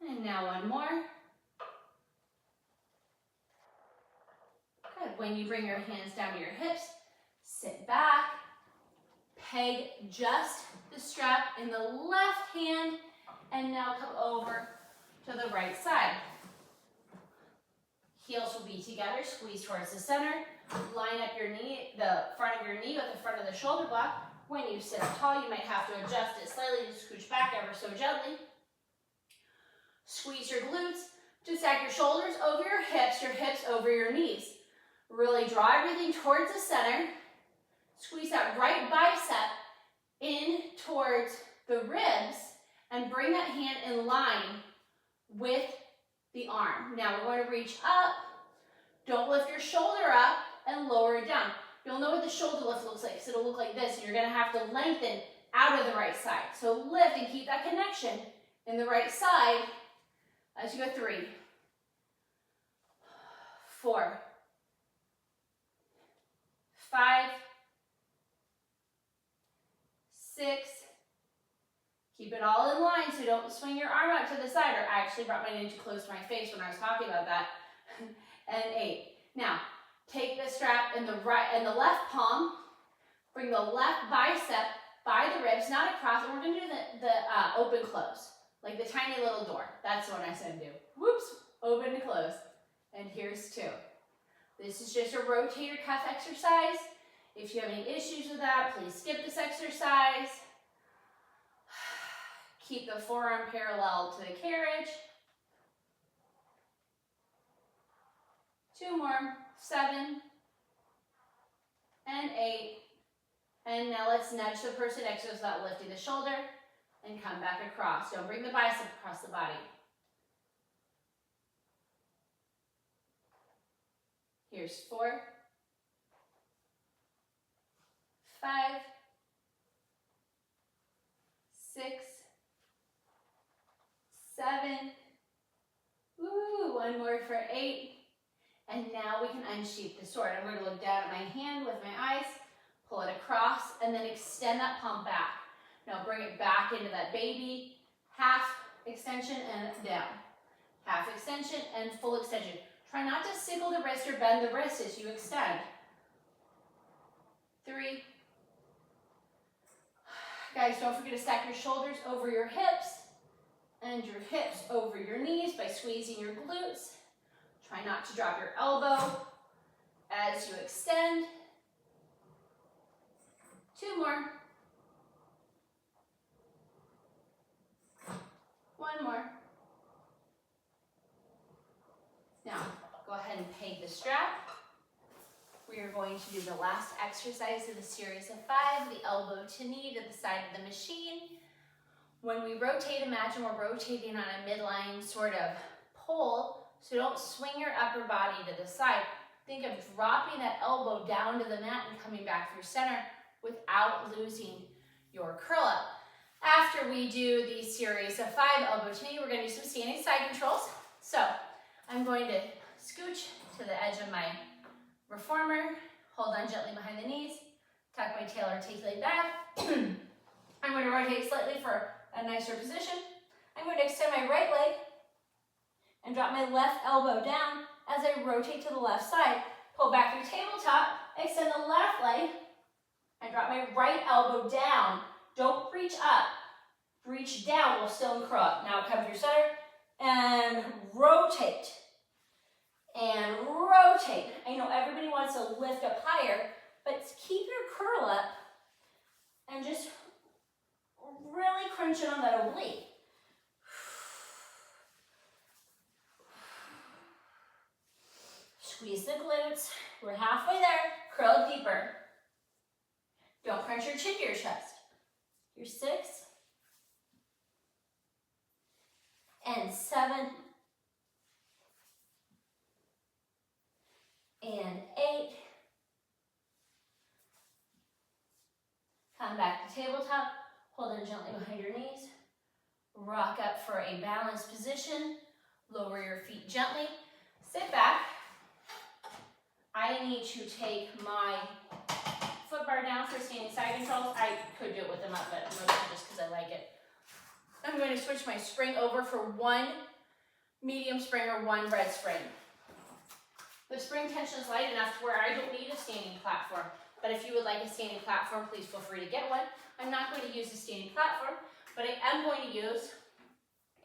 And now one more. Good. When you bring your hands down to your hips, sit back. Peg just the strap in the left hand. And now come over to the right side. Heels will be together, squeeze towards the center. Line up your knee, the front of your knee with the front of the shoulder block. When you sit up tall, you might have to adjust it slightly to scooch back ever so gently. Squeeze your glutes. Just stack your shoulders over your hips over your knees. Really draw everything towards the center. Squeeze that right bicep in towards the ribs and bring that hand in line with the arm. Now we're going to reach up. Don't lift your shoulder up and lower it down. You'll know what the shoulder lift looks like. So it'll look like this. And you're going to have to lengthen out of the right side. So lift and keep that connection in the right side as you go 3, 4, 5, 6. Keep it all in line so don't swing your arm out to the side. Or I actually brought mine in too close to my face when I was talking about that. And 8. Now, take the strap in the right and the left palm. Bring the left bicep by the ribs, not across. And we're going to do the open close, like the tiny little door. That's what I said do. Whoops, open to close. And here's 2. This is just a rotator cuff exercise. If you have any issues with that, please skip this exercise. Keep the forearm parallel to the carriage. 2 more, 7 and 8. And now let's nudge the person next to us without lifting the shoulder and come back across. Don't bring the bicep across the body. Here's 4, 5, 6, 7. Woo, one more for 8. And now we can unsheath the sword. I'm going to look down at my hand with my eyes, pull it across, and then extend that palm back. Now bring it back into that baby, half extension and down. Half extension and full extension. Try not to sickle the wrist or bend the wrist as you extend. 3. Guys, don't forget to stack your shoulders over your hips and your hips over your knees by squeezing your glutes. Try not to drop your elbow as you extend. 2 more. 1 more. Now, go ahead and peg the strap. We are going to do the last exercise of the series of 5, the elbow to knee to the side of the machine. When we rotate, imagine we're rotating on a midline sort of pole. So don't swing your upper body to the side. Think of dropping that elbow down to the mat and coming back through center without losing your curl up. After we do the series of 5 elbow to knee, we're going to do some standing side controls. So I'm going to scooch to the edge of my reformer, hold on gently behind the knees, tuck my tail articulate back. I'm going to rotate slightly for a nicer position. I'm going to extend my right leg and drop my left elbow down as I rotate to the left side. Pull back through tabletop, extend the left leg, and drop my right elbow down. Don't reach up. Reach down while still in curl up. Now come through center and rotate. And rotate. I know everybody wants to lift up higher, but keep your curl up and just really crunch in on that oblique. Squeeze the glutes. We're halfway there. Curl deeper. Don't crunch your chin to your chest. Here's 6 and 7 and 8. Come back to tabletop. Hold on gently behind your knees. Rock up for a balanced position. Lower your feet gently. Sit back. I need to take my foot bar down for standing side controls. I could do it with them up, but I'm going to just because I like it. I'm going to switch my spring over for 1 medium spring or 1 red spring. The spring tension is light enough to where I don't need a standing platform, but if you would like a standing platform, please feel free to get one. I'm not going to use a standing platform, but I am going to use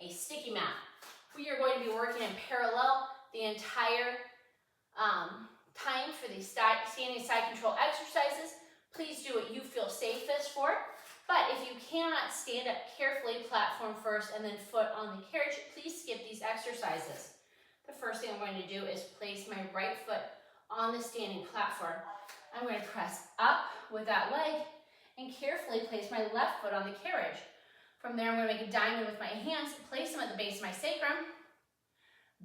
a sticky mat. We are going to be working in parallel the entire time for these standing side control exercises. Please do what you feel safest for. But if you cannot stand up carefully, platform first and then foot on the carriage, please skip these exercises. The first thing I'm going to do is place my right foot on the standing platform. I'm going to press up with that leg and carefully place my left foot on the carriage. From there, I'm going to make a diamond with my hands, place them at the base of my sacrum,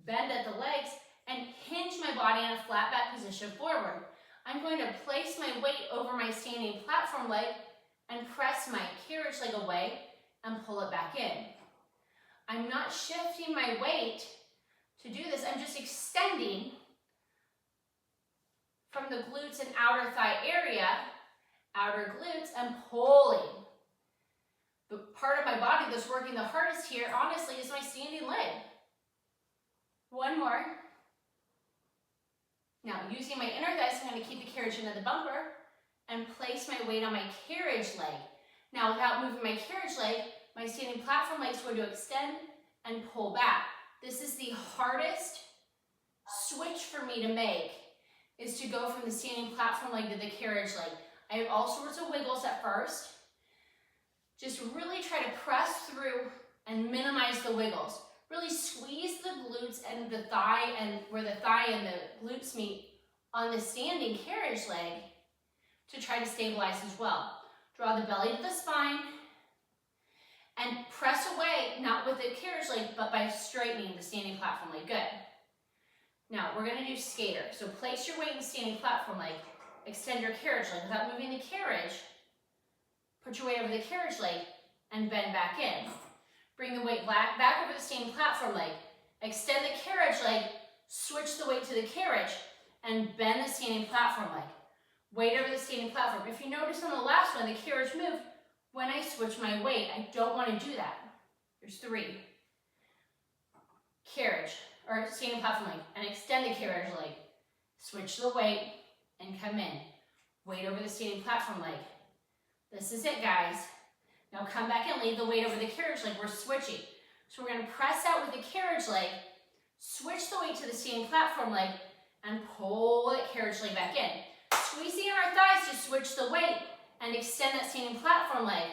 bend at the legs, and hinge my body in a flat back position forward. I'm going to place my weight over my standing platform leg and press my carriage leg away and pull it back in. I'm not shifting my weight to do this. I'm just extending from the glutes and outer thigh area, outer glutes, and pulling. The part of my body that's working the hardest here, honestly, is my standing leg. 1 more. Now, using my inner thighs, I'm going to keep the carriage into the bumper and place my weight on my carriage leg. Now, without moving my carriage leg, my standing platform leg is going to extend and pull back. This is the hardest switch for me to make, is to go from the standing platform leg to the carriage leg. I have all sorts of wiggles at first. Just really try to press through and minimize the wiggles. Really squeeze the glutes and the thigh, and where the thigh and the glutes meet on the standing carriage leg to try to stabilize as well. Draw the belly to the spine and press away, not with the carriage leg, but by straightening the standing platform leg. Good. Now we're going to do skater. So place your weight in the standing platform leg, extend your carriage leg without moving the carriage, put your weight over the carriage leg, and bend back in. Bring the weight back over the standing platform leg. Extend the carriage leg, switch the weight to the carriage, and bend the standing platform leg. Weight over the standing platform. If you notice on the last one, the carriage moved when I switch my weight. I don't want to do that. There's 3. Carriage, or standing platform leg, and extend the carriage leg. Switch the weight and come in. Weight over the standing platform leg. This is it, guys. Now come back and leave the weight over the carriage leg. We're switching. So we're going to press out with the carriage leg, switch the weight to the standing platform leg, and pull that carriage leg back in. Squeezing our thighs to switch the weight and extend that standing platform leg.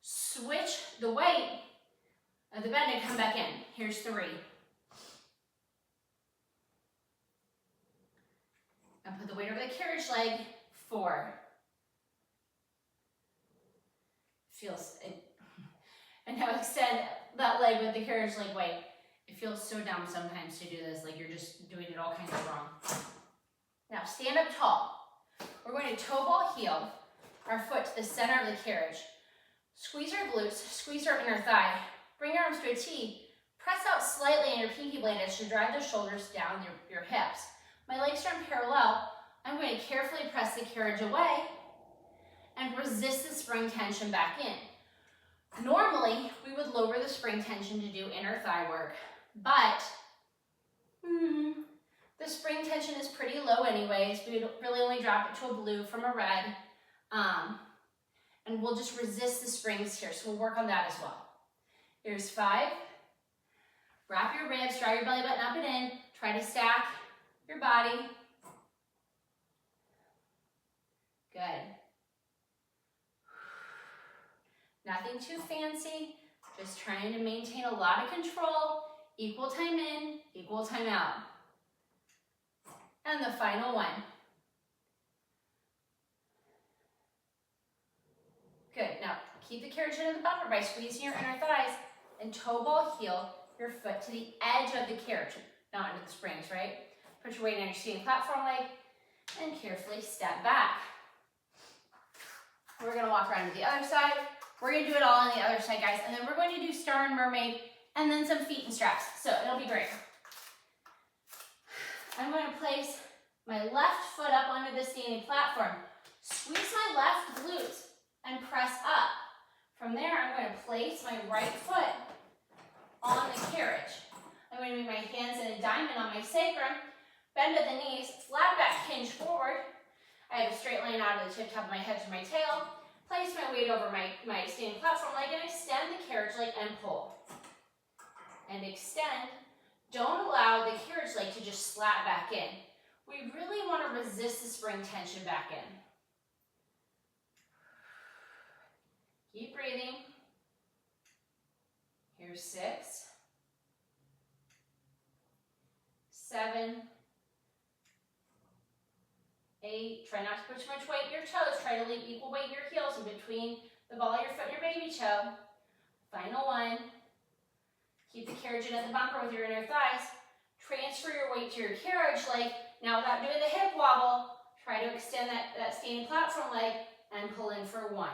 Switch the weight of the bend and come back in. Here's 3. And put the weight over the carriage leg. 4. Feels it. And now extend that leg with the carriage leg weight. It feels so dumb sometimes to do this, like you're just doing it all kinds of wrong. Now stand up tall. We're going to toe ball heel our foot to the center of the carriage. Squeeze our glutes, squeeze our inner thigh. Bring your arms to a T. Press out slightly in your pinky blade edge to drive the shoulders down your hips. My legs are in parallel. I'm going to carefully press the carriage away and resist the spring tension back in. Normally, we would lower the spring tension to do inner thigh work, but the spring tension is pretty low anyways. We would really only drop it to a blue from a red, and we'll just resist the springs here, so we'll work on that as well. Here's 5. Wrap your ribs, draw your belly button up and in. Try to stack your body. Good. Nothing too fancy, just trying to maintain a lot of control, equal time in, equal time out. And the final one. Good, now keep the carriage into the bumper by squeezing your inner thighs and toe ball heel your foot to the edge of the carriage, not into the springs, right? Put your weight on your seating platform leg and carefully step back. We're gonna walk around to the other side. We're gonna do it all on the other side, guys, and then we're going to do star and mermaid and then some feet and straps, so it'll be great. I'm going to place my left foot up onto the standing platform. Squeeze my left glutes and press up. From there, I'm going to place my right foot on the carriage. I'm going to move my hands in a diamond on my sacrum, bend at the knees, flat back, hinge forward. I have a straight line out of the tip top of my head to my tail. Place my weight over my standing platform leg and extend the carriage leg and pull. And extend. Don't allow the carriage leg to just slat back in. We really want to resist the spring tension back in. Keep breathing. Here's 6, 7, 8. Try not to put too much weight in your toes. Try to leave equal weight in your heels in between the ball of your foot and your baby toe. Final 1. Keep the carriage in at the bumper with your inner thighs. Transfer your weight to your carriage leg. Now without doing the hip wobble, try to extend that standing platform leg and pull in for 1.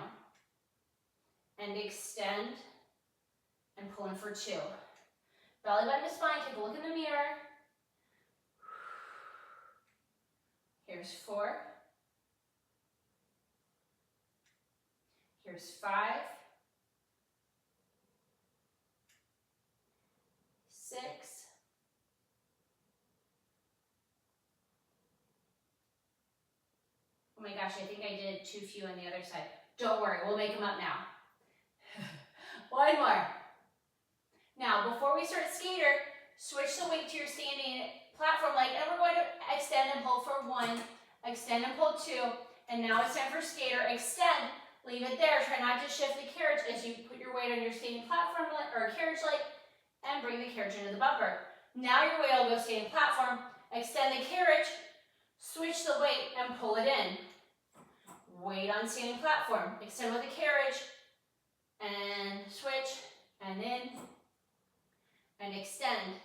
And extend and pull in for 2. Belly button to spine, take a look in the mirror. Here's 4. Here's 5. 6. Oh my gosh, I think I did too few on the other side. Don't worry, we'll make them up now. 1 more. Now, before we start skater, switch the weight to your standing platform leg, and we're going to extend and pull for 1, extend and pull 2, and now it's time for skater. Extend, leave it there. Try not to shift the carriage as you put your weight on your standing platform leg, or carriage leg, and bring the carriage into the bumper. Now your weight will go standing platform, extend the carriage, switch the weight, and pull it in. Weight on standing platform, extend with the carriage, and switch, and in, and extend.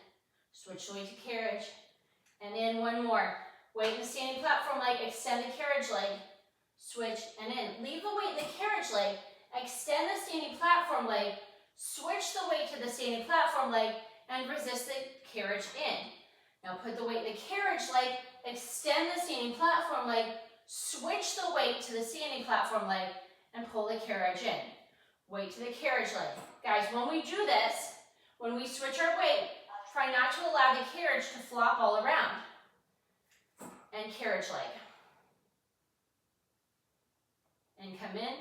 Switch the weight to carriage, and in. 1 more. Weight in the standing platform leg, extend the carriage leg, switch, and in. Leave the weight in the carriage leg, extend the standing platform leg, switch the weight to the standing platform leg, and resist the carriage in. Now put the weight in the carriage leg, extend the standing platform leg, switch the weight to the standing platform leg, and pull the carriage in. Weight to the carriage leg. Guys, when we do this, when we switch our weight, try not to allow the carriage to flop all around. And carriage leg. And come in.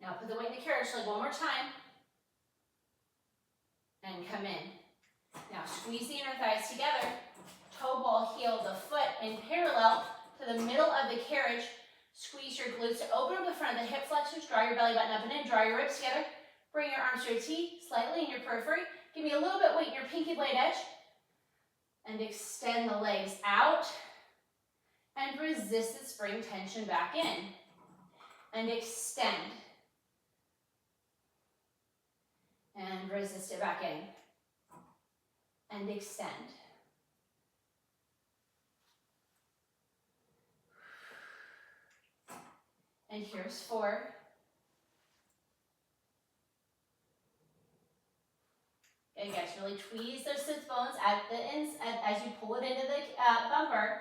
Now put the weight in the carriage leg 1 more time. And come in. Now squeeze the inner thighs together. Toe ball heel the foot in parallel to the middle of the carriage. Squeeze your glutes to open up the front of the hip flexors. Draw your belly button up and in. Draw your ribs together. Bring your arms to a T, slightly in your periphery. Give me a little bit weight in your pinky blade edge. And extend the legs out. And resist the spring tension back in. And extend. And resist it back in. and extend. And here's 4. Good, guys, really tweeze those sit bones at the ends as you pull it into the bumper.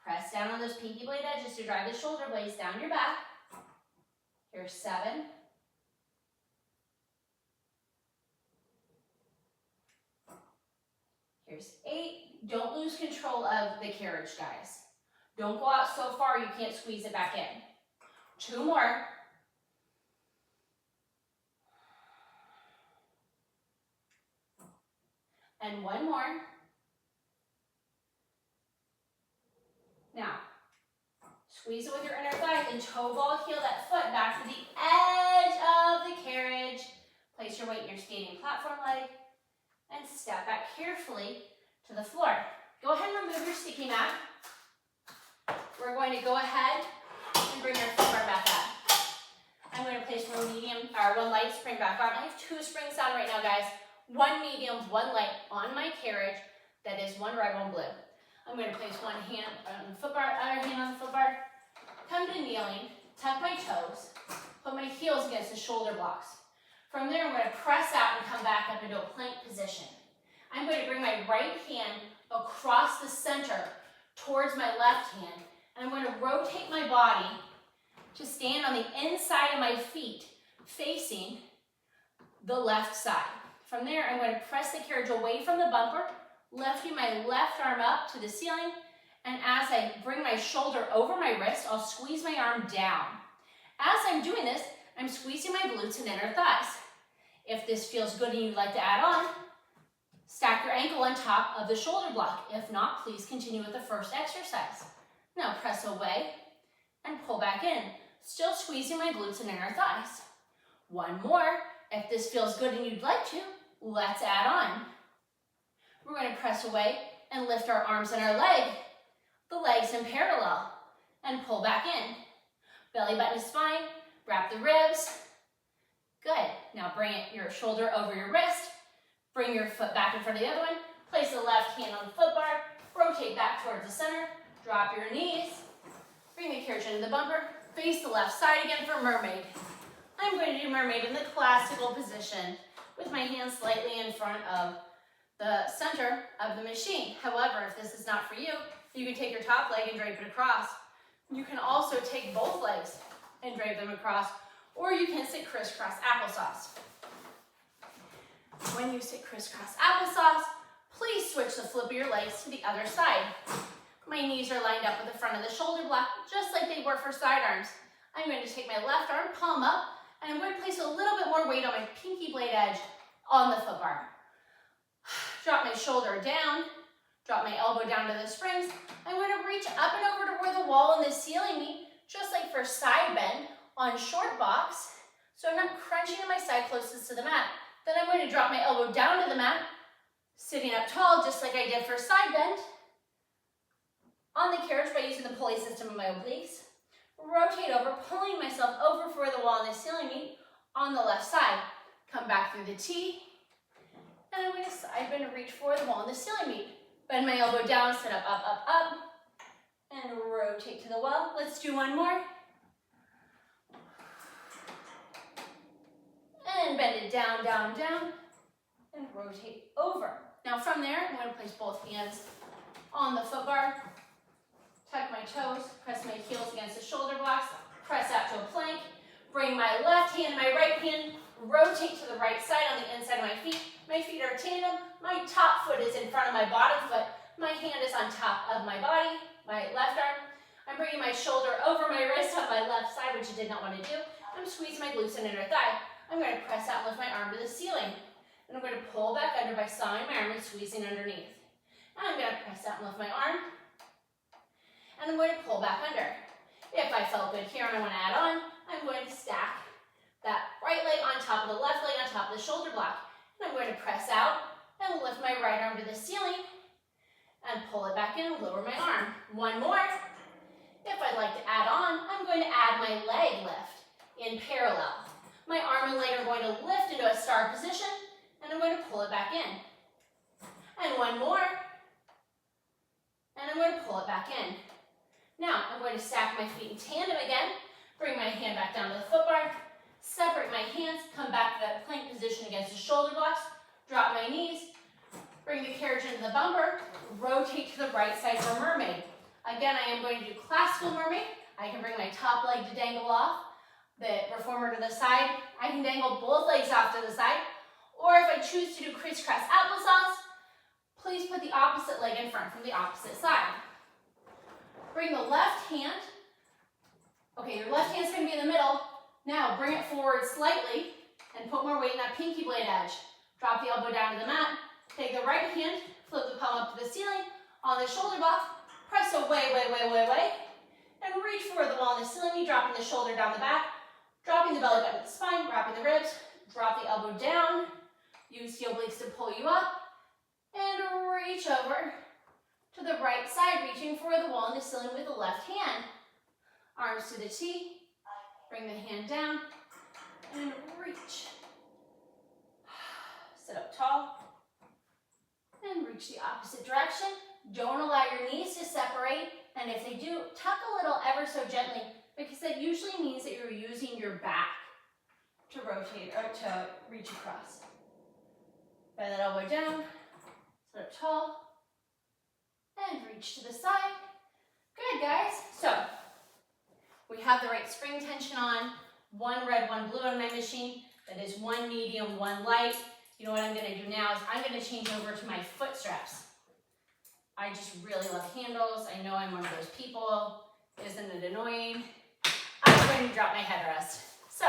Press down on those pinky blade edges to drive the shoulder blades down your back. Here's 7. Here's 8. Don't lose control of the carriage, guys. Don't go out so far you can't squeeze it back in. 2 more. And 1 more. Now, squeeze it with your inner thigh and toe ball heel that foot back to the edge of the carriage. Place your weight in your standing platform leg and step back carefully to the floor. Go ahead and remove your sticky mat. We're going to go ahead and bring your foot bar back up. I'm going to place one light spring back on. I have 2 springs on right now, guys. 1 medium, 1 light on my carriage. That is 1 red, 1 blue. I'm going to place 1 hand on the foot bar, other hand on the foot bar. Come to kneeling, tuck my toes, put my heels against the shoulder blocks. From there, I'm going to press out and come back up into a plank position. I'm going to bring my right hand across the center towards my left hand, and I'm going to rotate my body to stand on the inside of my feet, facing the left side. From there, I'm going to press the carriage away from the bumper, lifting my left arm up to the ceiling, and as I bring my shoulder over my wrist, I'll squeeze my arm down. As I'm doing this, I'm squeezing my glutes and inner thighs. If this feels good and you'd like to add on, stack your ankle on top of the shoulder block. If not, please continue with the first exercise. Now press away and pull back in, still squeezing my glutes and inner thighs. 1 more. If this feels good and you'd like to, let's add on. We're going to press away and lift our arms and our leg, the legs in parallel, and pull back in. Belly button to spine, wrap the ribs. Good. Now bring your shoulder over your wrist, bring your foot back in front of the other one, place the left hand on the foot bar, rotate back towards the center, drop your knees, bring the carriage into the bumper, face the left side again for mermaid. I'm going to do mermaid in the classical position with my hands slightly in front of the center of the machine. However, if this is not for you, you can take your top leg and drape it across. You can also take both legs and drape them across, or you can sit crisscross applesauce. When you sit crisscross applesauce, please switch the flip of your legs to the other side. My knees are lined up with the front of the shoulder block, just like they were for side arms. I'm going to take my left arm, palm up, and I'm going to place a little bit more weight on my pinky blade edge on the foot bar. Drop my shoulder down, drop my elbow down to the springs. I'm going to reach up and over to where the wall and the ceiling meet, just like for side bend on short box, so I'm not crunching in my side closest to the mat. Then I'm going to drop my elbow down to the mat, sitting up tall, just like I did for side bend, on the carriage by using the pulley system of my obliques. Rotate over, pulling myself over for the wall and the ceiling meet on the left side. Come back through the T, and I'm going to side bend and reach for the wall and the ceiling meet. Bend my elbow down, sit up, up, up, up, and rotate to the wall. Let's do 1 more. And bend it down, down, down, and rotate over. Now from there, I'm going to place both hands on the foot bar, tuck my toes, press my heels against the shoulder blocks, press out to a plank, bring my left hand and my right hand, rotate to the right side on the inside of my feet. My feet are tandem, my top foot is in front of my bottom foot, my hand is on top of my body, my left arm. I'm bringing my shoulder over my wrist on my left side, which I did not want to do. I'm squeezing my glutes and inner thigh. I'm going to press out and lift my arm to the ceiling. And I'm going to pull back under by sawing my arm and squeezing underneath. And I'm going to press out and lift my arm. And I'm going to pull back under. If I felt good here and I want to add on, I'm going to stack that right leg on top of the left leg on top of the shoulder block. And I'm going to press out and lift my right arm to the ceiling and pull it back in and lower my arm. 1 more. If I'd like to add on, I'm going to add my leg lift in parallel. My arm and leg are going to lift into a star position, and I'm going to pull it back in. And one more, and I'm going to pull it back in. Now, I'm going to stack my feet in tandem again, bring my hand back down to the foot bar, separate my hands, come back to that plank position against the shoulder blocks, drop my knees, bring the carriage into the bumper, rotate to the right side for mermaid. Again, I am going to do classical mermaid. I can bring my top leg to dangle off, the reformer to the side. I can dangle both legs off to the side. Or if I choose to do crisscross applesauce, please put the opposite leg in front from the opposite side. Bring the left hand. Okay, your left hand's going to be in the middle. Now bring it forward slightly and put more weight in that pinky blade edge. Drop the elbow down to the mat. Take the right hand, flip the palm up to the ceiling. On the shoulder block, press away, and reach for the wall on the ceiling, dropping the shoulder down the back, dropping the belly button to the spine, wrapping the ribs, drop the elbow down, use the obliques to pull you up, and reach over to the right side, reaching for the wall on the ceiling with the left hand. Arms to the T, bring the hand down, and reach. Sit up tall, and reach the opposite direction. Don't allow your knees to separate, and if they do, tuck a little ever so gently, because that usually means that you're using your back to rotate or to reach across. Bend that elbow down, sit up tall, and reach to the side. Good, guys. So, we have the right spring tension on, one red, one blue on my machine. That is one medium, one light. You know what I'm going to do now is I'm going to change over to my foot straps. I just really love handles. I know I'm one of those people. Isn't it annoying? I'm going to drop my headrest. So,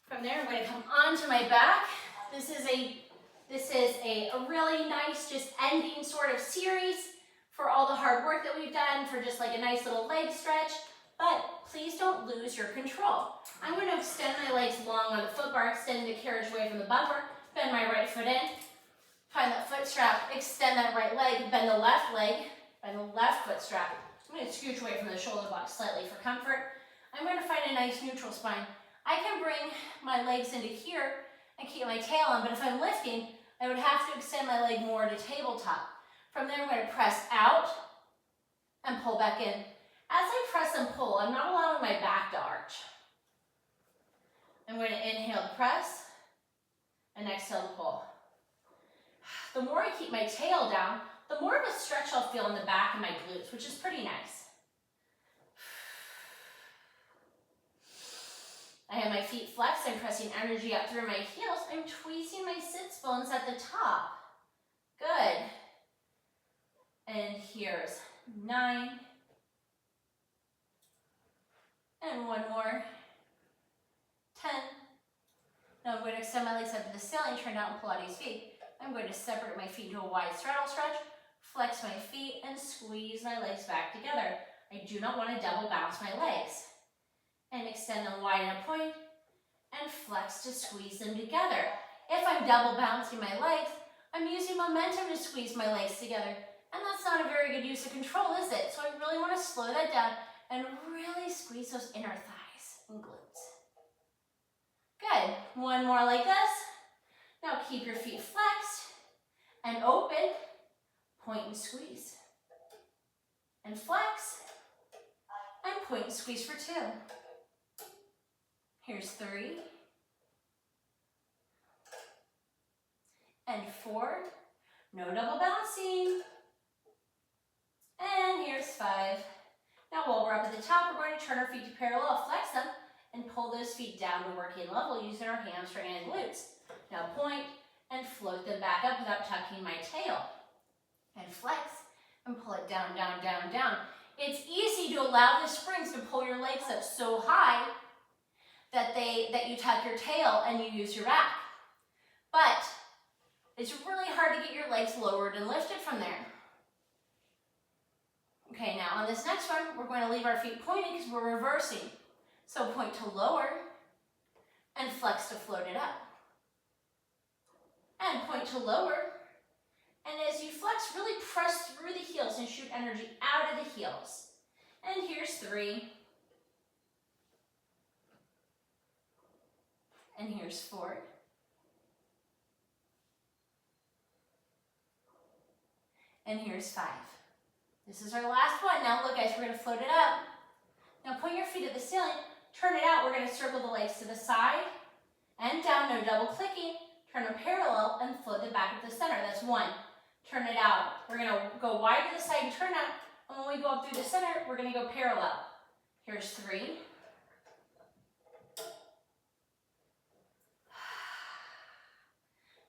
from there I'm going to come onto my back. This is a really nice just ending sort of series for all the hard work that we've done, for just like a nice little leg stretch. But please don't lose your control. I'm going to extend my legs long on the foot bar, extending the carriage away from the bumper, bend my right foot in, find that foot strap, extend that right leg, bend the left leg, bend the left foot strap. I'm going to scooch away from the shoulder block slightly for comfort. I'm going to find a nice neutral spine. I can bring my legs into here and keep my tail on, but if I'm lifting, I would have to extend my leg more to tabletop. From there, I'm going to press out and pull back in. As I press and pull, I'm not allowing my back to arch. I'm going to inhale to press and exhale to pull. The more I keep my tail down, the more of a stretch I'll feel in the back of my glutes, which is pretty nice. I have my feet flexed. I'm pressing energy up through my heels. I'm tweezing my sits bones at the top. Good. And here's 9. And one more. 10. Now I'm going to extend my legs up to the ceiling, turn out in Pilates feet. I'm going to separate my feet into a wide straddle stretch, flex my feet, and squeeze my legs back together. I do not want to double bounce my legs. And extend them wide in a point, and flex to squeeze them together. If I'm double bouncing my legs, I'm using momentum to squeeze my legs together. And that's not a very good use of control, is it? So I really want to slow that down and really squeeze those inner thighs and glutes. Good. One more like this. Now keep your feet flexed and open. Point and squeeze. And flex. And point and squeeze for 2. Here's 3. And 4. No double bouncing. And here's 5. Now while we're up at the top, we're going to turn our feet to parallel, flex them, and pull those feet down to working level using our hamstring and glutes. Now point and float them back up without tucking my tail. And flex and pull it down, down, down, down. It's easy to allow the springs to pull your legs up so high that you tuck your tail and you use your back. But it's really hard to get your legs lowered and lifted from there. Okay, now on this next one, we're going to leave our feet pointed because we're reversing. So point to lower and flex to float it up. And point to lower. And as you flex, really press through the heels and shoot energy out of the heels. And here's 3. And here's 4. And here's 5. This is our last one. Now look guys, we're gonna float it up. Now point your feet at the ceiling, turn it out. We're gonna circle the legs to the side and down, no double clicking. Turn them parallel and float it back at the center. That's 1. Turn it out. We're gonna go wide to the side and turn out. And when we go up through the center, we're gonna go parallel. Here's 3.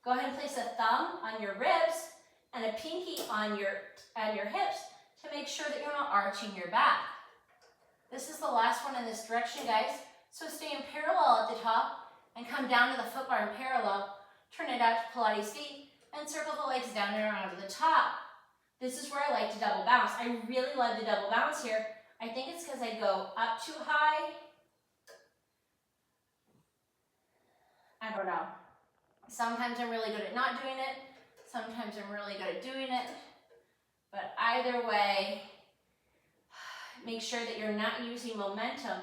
Go ahead and place a thumb on your ribs and a pinky on your hips to make sure that you're not arching your back. This is the last one in this direction, guys. So stay in parallel at the top and come down to the foot bar in parallel. Turn it out to Pilates feet and circle the legs down and around to the top. This is where I like to double bounce. I really love to double bounce here. I think it's because I go up too high. I don't know. Sometimes I'm really good at not doing it. Sometimes I'm really good at doing it. But either way, make sure that you're not using momentum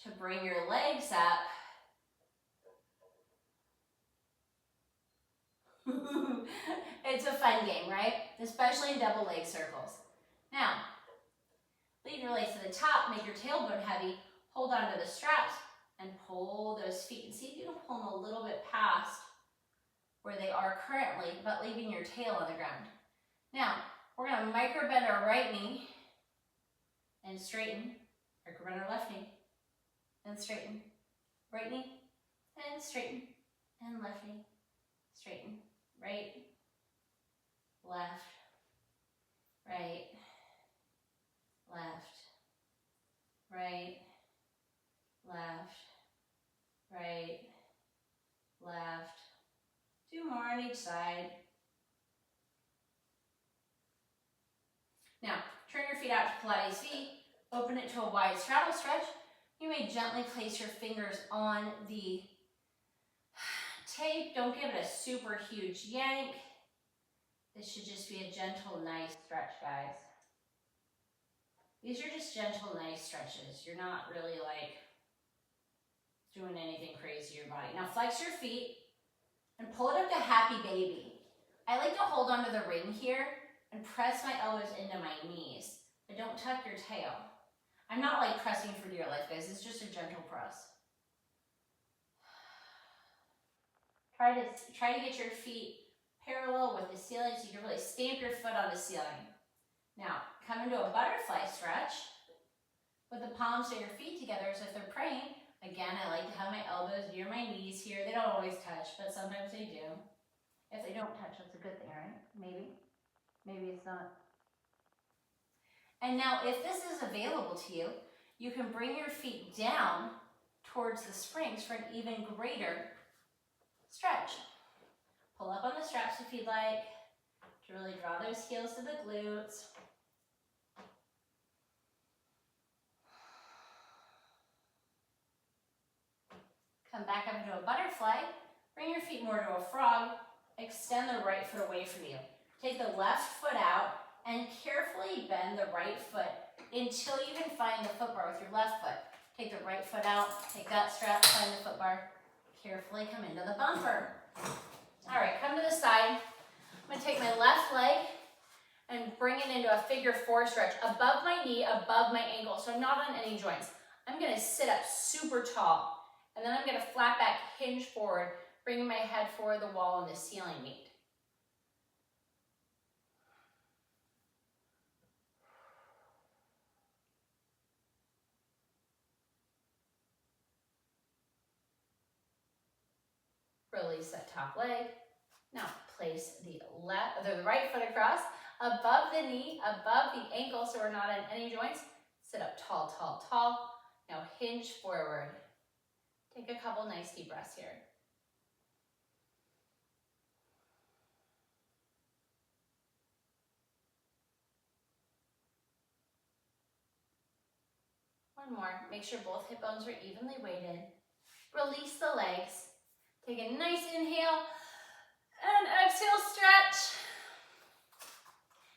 to bring your legs up. It's a fun game, right? Especially in double leg circles. Now, leave your legs to the top, make your tailbone heavy, hold on to the straps, and pull those feet. And see if you can pull them a little bit past where they are currently, but leaving your tail on the ground. Now, we're going to micro bend our right knee and straighten. Micro bend our left knee and straighten. Right knee and straighten. And left knee, straighten. Right, left, right, left, right, left, right, left. 2 more on each side. Now, turn your feet out to Pilates feet. Open it to a wide straddle stretch. You may gently place your fingers on the tape. Don't give it a super huge yank. This should just be a gentle, nice stretch, guys. These are just gentle, nice stretches. You're not really like doing anything crazy to your body. Now flex your feet and pull it up to happy baby. I like to hold onto the ring here and press my elbows into my knees, but don't tuck your tail. I'm not like pressing for dear life, guys. It's just a gentle press. Try to get your feet parallel with the ceiling so you can really stamp your foot on the ceiling. Now, come into a butterfly stretch with the palms of your feet together as if they're praying. Again, I like to have my elbows near my knees here. They don't always touch, but sometimes they do. If they don't touch, that's a good thing, right? Maybe. Maybe it's not. And now, if this is available to you, you can bring your feet down towards the springs for an even greater stretch. Pull up on the straps if you'd like to really draw those heels to the glutes. Come back up into a butterfly. Bring your feet more to a frog. Extend the right foot away from you. Take the left foot out and carefully bend the right foot until you can find the foot bar with your left foot. Take the right foot out, take that strap, find the foot bar. Carefully come into the bumper. All right, come to the side. I'm gonna take my left leg and bring it into a figure 4 stretch above my knee, above my ankle, so I'm not on any joints. I'm gonna sit up super tall, and then I'm gonna flat back, hinge forward, bringing my head forward the wall and the ceiling meet. Release that top leg. Now place the right foot across, above the knee, above the ankle, so we're not on any joints. Sit up tall, tall, tall. Now hinge forward. Take a couple nice deep breaths here. One more. Make sure both hip bones are evenly weighted. Release the legs. Take a nice inhale and exhale, stretch.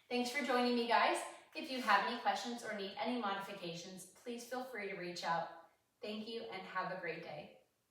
Thanks for joining me, guys. If you have any questions or need any modifications, please feel free to reach out. Thank you and have a great day.